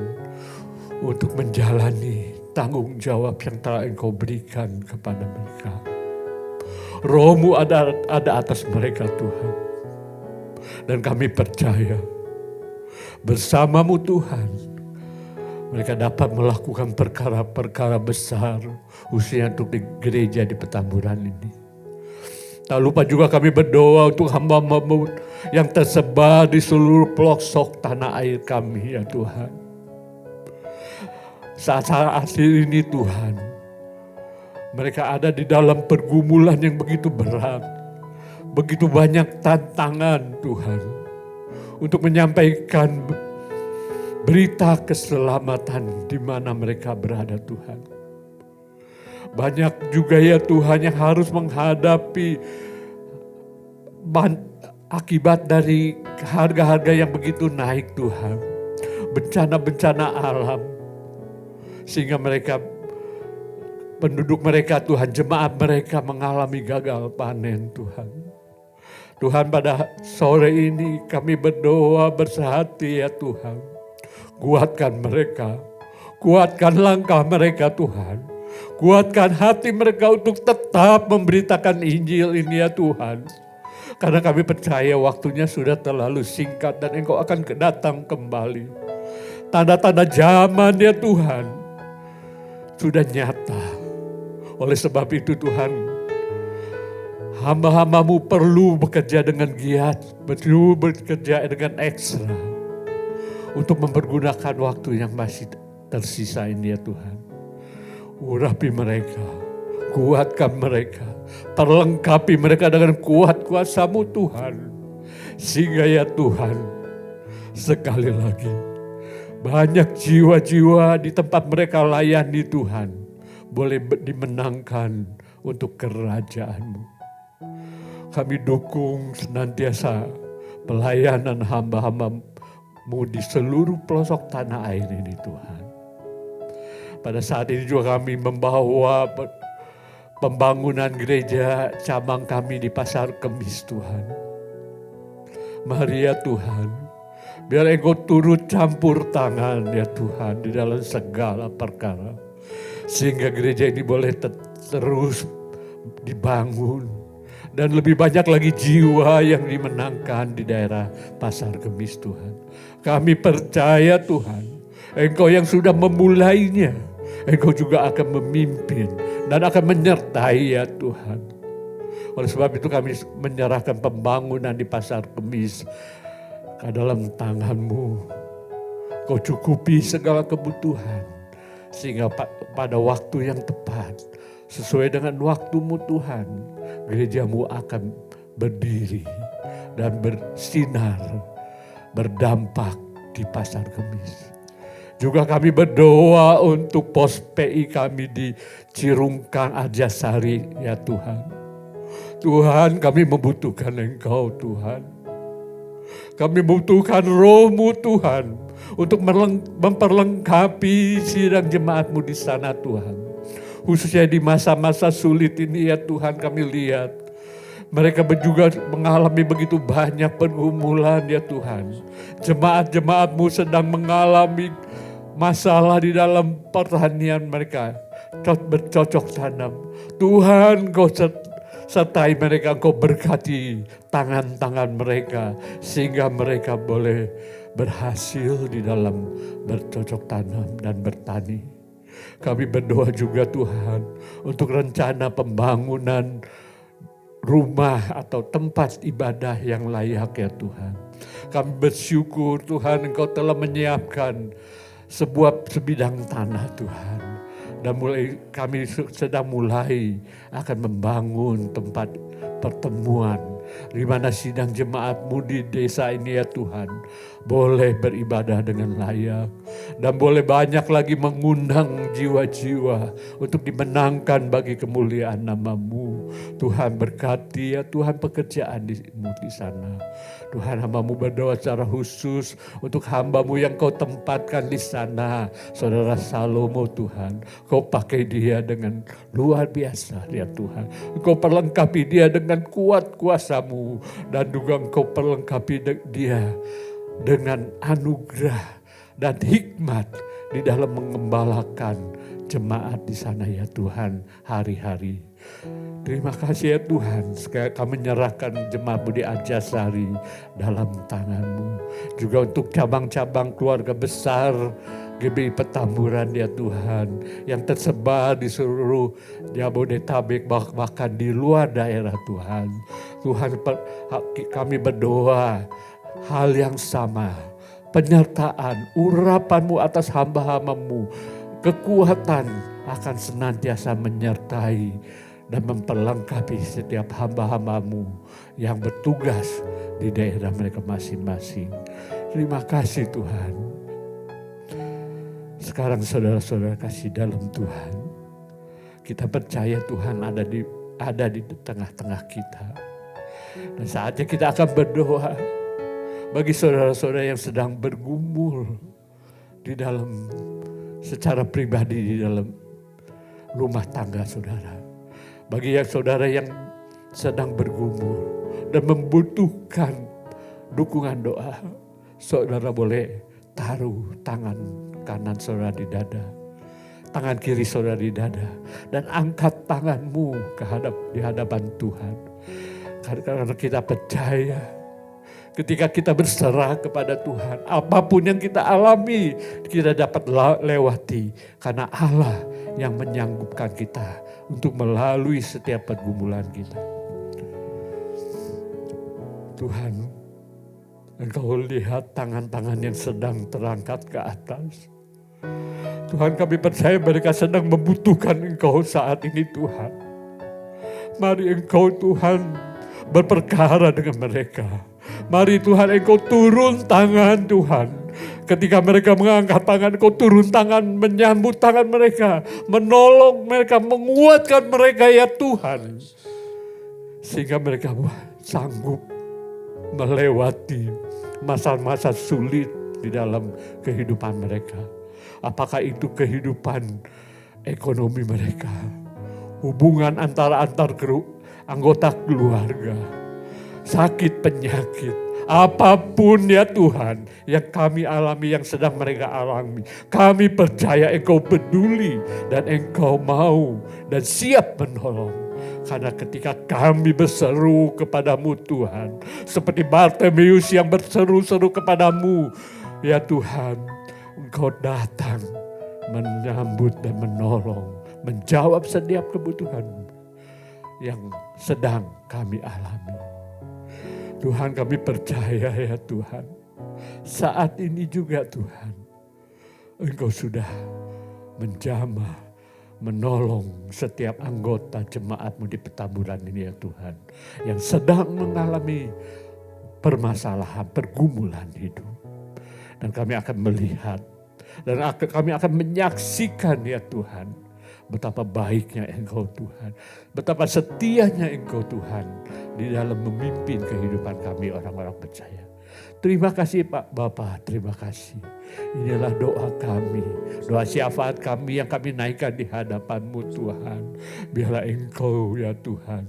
untuk menjalani tanggung jawab yang telah Engkau berikan kepada mereka. Roh-Mu ada atas mereka Tuhan. Dan kami percaya bersama-Mu Tuhan, mereka dapat melakukan perkara-perkara besar khususnya untuk di gereja di Petamburan ini. Tak lupa juga kami berdoa untuk hamba-Mu yang tersebar di seluruh pelosok tanah air kami ya Tuhan. Saat-saat ini Tuhan, mereka ada di dalam pergumulan yang begitu berat. Begitu banyak tantangan Tuhan. Untuk menyampaikan berita keselamatan di mana mereka berada Tuhan. Banyak juga ya Tuhan yang harus menghadapi akibat dari harga-harga yang begitu naik Tuhan. Bencana-bencana alam. Sehingga mereka, penduduk mereka Tuhan, jemaat mereka mengalami gagal panen Tuhan. Tuhan, pada sore ini kami berdoa bersehati ya Tuhan. Kuatkan mereka, kuatkan langkah mereka Tuhan. Kuatkan hati mereka untuk tetap memberitakan Injil ini ya Tuhan. Karena kami percaya waktunya sudah terlalu singkat dan Engkau akan datang kembali. Tanda-tanda zaman ya Tuhan sudah nyata. Oleh sebab itu Tuhan, hamba-hamba-Mu perlu bekerja dengan giat, perlu bekerja dengan ekstra untuk mempergunakan waktu yang masih tersisa ini ya Tuhan. Urapi mereka, kuatkan mereka, perlengkapi mereka dengan kuat kuasa-Mu Tuhan. Sehingga ya Tuhan, sekali lagi, banyak jiwa-jiwa di tempat mereka layani Tuhan, boleh dimenangkan untuk kerajaan-Mu. Kami dukung senantiasa pelayanan hamba-hamba-Mu di seluruh pelosok tanah air ini Tuhan. Pada saat ini juga kami membawa pembangunan gereja cabang kami di Pasar Kemis Tuhan. Mari ya Tuhan, biar Engkau turut campur tangan ya Tuhan di dalam segala perkara. Sehingga gereja ini boleh terus dibangun. Dan lebih banyak lagi jiwa yang dimenangkan di daerah Pasar Kemis Tuhan. Kami percaya Tuhan, Engkau yang sudah memulainya, Engkau juga akan memimpin dan akan menyertai ya Tuhan. Oleh sebab itu kami menyerahkan pembangunan di Pasar Kemis ke dalam tangan-Mu. Kau cukupi segala kebutuhan. Sehingga pada waktu yang tepat, sesuai dengan waktu-Mu Tuhan, gereja-Mu akan berdiri dan bersinar, berdampak di Pasar Kemis. Juga kami berdoa untuk pos PI kami di Cirungkang Arjasari ya Tuhan. Tuhan, kami membutuhkan Engkau Tuhan. Kami membutuhkan Roh-Mu Tuhan untuk memperlengkapi sidang jemaat-Mu di sana Tuhan. Khususnya di masa-masa sulit ini ya Tuhan, kami lihat mereka juga mengalami begitu banyak pergumulan ya Tuhan. Jemaat-jemaat-Mu sedang mengalami masalah di dalam pertanian mereka, bercocok tanam. Tuhan, Kau sertai mereka, Kau berkati tangan-tangan mereka sehingga mereka boleh berhasil di dalam bercocok tanam dan bertani. Kami berdoa juga Tuhan untuk rencana pembangunan rumah atau tempat ibadah yang layak ya Tuhan. Kami bersyukur Tuhan, Engkau telah menyiapkan sebuah sebidang tanah Tuhan. Dan kami sedang mulai akan membangun tempat pertemuan di mana sidang jemaat-Mu di desa ini ya Tuhan, boleh beribadah dengan layak. Dan boleh banyak lagi mengundang jiwa-jiwa untuk dimenangkan bagi kemuliaan nama-Mu. Tuhan berkati ya Tuhan pekerjaan-Mu di sana. Tuhan, hamba-Mu berdoa secara khusus untuk hamba-Mu yang Kau tempatkan di sana. Saudara Salomo Tuhan, Kau pakai dia dengan luar biasa ya Tuhan. Engkau perlengkapi dia dengan kuat kuasa-Mu. Dan juga Engkau perlengkapi dia dengan anugerah dan hikmat di dalam mengembalakan jemaat di sana ya Tuhan hari-hari. Terima kasih ya Tuhan, sekali kami menyerahkan jemaat-Mu di Arjasari dalam tangan-Mu. Juga untuk cabang-cabang keluarga besar GBI Petamburan ya Tuhan, yang tersebar di seluruh Jabodetabek bahkan di luar daerah Tuhan. Tuhan, kami berdoa hal yang sama, penyertaan, urapan-Mu atas hamba-hamba-Mu, kekuatan akan senantiasa menyertai dan memperlengkapi setiap hamba-hamba-Mu yang bertugas di daerah mereka masing-masing. Terima kasih Tuhan. Sekarang saudara-saudara kasih dalam Tuhan, kita percaya Tuhan ada di tengah-tengah kita. Dan saatnya kita akan berdoa bagi saudara-saudara yang sedang bergumul di dalam secara pribadi di dalam rumah tangga saudara. Bagi yang saudara yang sedang bergumul dan membutuhkan dukungan doa, saudara boleh taruh tangan kanan saudara di dada, tangan kiri saudara di dada, dan angkat tanganmu di hadapan Tuhan. Karena kita percaya ketika kita berserah kepada Tuhan, apapun yang kita alami, kita dapat lewati. Karena Allah yang menyanggupkan kita untuk melalui setiap pergumulan kita. Tuhan, Engkau lihat tangan-tangan yang sedang terangkat ke atas. Tuhan, kami percaya mereka sedang membutuhkan Engkau saat ini Tuhan. Mari Engkau Tuhan berperkara dengan mereka. Mari Tuhan Engkau turun tangan Tuhan. Ketika mereka mengangkat tangan, Engkau turun tangan, menyambut tangan mereka, menolong mereka, menguatkan mereka ya Tuhan. Sehingga mereka sanggup melewati masa-masa sulit di dalam kehidupan mereka. Apakah itu kehidupan ekonomi mereka, hubungan antar anggota keluarga, sakit penyakit, apapun ya Tuhan yang kami alami, yang sedang mereka alami. Kami percaya Engkau peduli dan Engkau mau dan siap menolong. Karena ketika kami berseru kepadamu Tuhan, seperti Bartimeus yang berseru-seru kepadamu, ya Tuhan, Engkau datang menyambut dan menolong, menjawab setiap kebutuhan yang sedang kami alami. Tuhan, kami percaya ya Tuhan, saat ini juga Tuhan, Engkau sudah menjamah, menolong setiap anggota jemaat-Mu di Petamburan ini ya Tuhan, yang sedang mengalami permasalahan, pergumulan hidup. Dan kami akan melihat, dan kami akan menyaksikan ya Tuhan, betapa baiknya Engkau Tuhan, betapa setianya Engkau Tuhan di dalam memimpin kehidupan kami orang-orang percaya. Terima kasih Pak Bapak, terima kasih. Inilah doa kami, doa syafaat kami yang kami naikkan di hadapan-Mu Tuhan. Biarlah Engkau ya Tuhan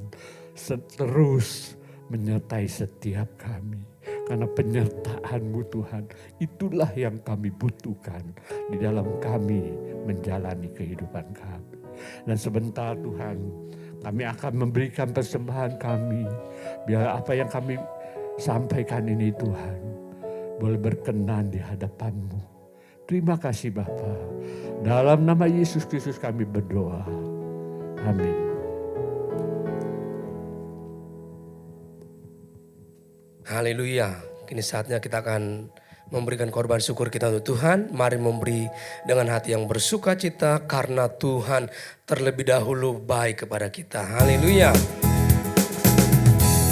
terus menyertai setiap kami. Karena penyertaan-Mu Tuhan, itulah yang kami butuhkan di dalam kami menjalani kehidupan kami. Dan sebentar Tuhan, kami akan memberikan persembahan kami. Biar apa yang kami sampaikan ini Tuhan, boleh berkenan di hadapan-Mu. Terima kasih Bapa. Dalam nama Yesus Kristus kami berdoa. Amin. Haleluya. Kini saatnya kita akan memberikan korban syukur kita untuk Tuhan. Mari memberi dengan hati yang bersuka cita karena Tuhan terlebih dahulu baik kepada kita. Haleluya.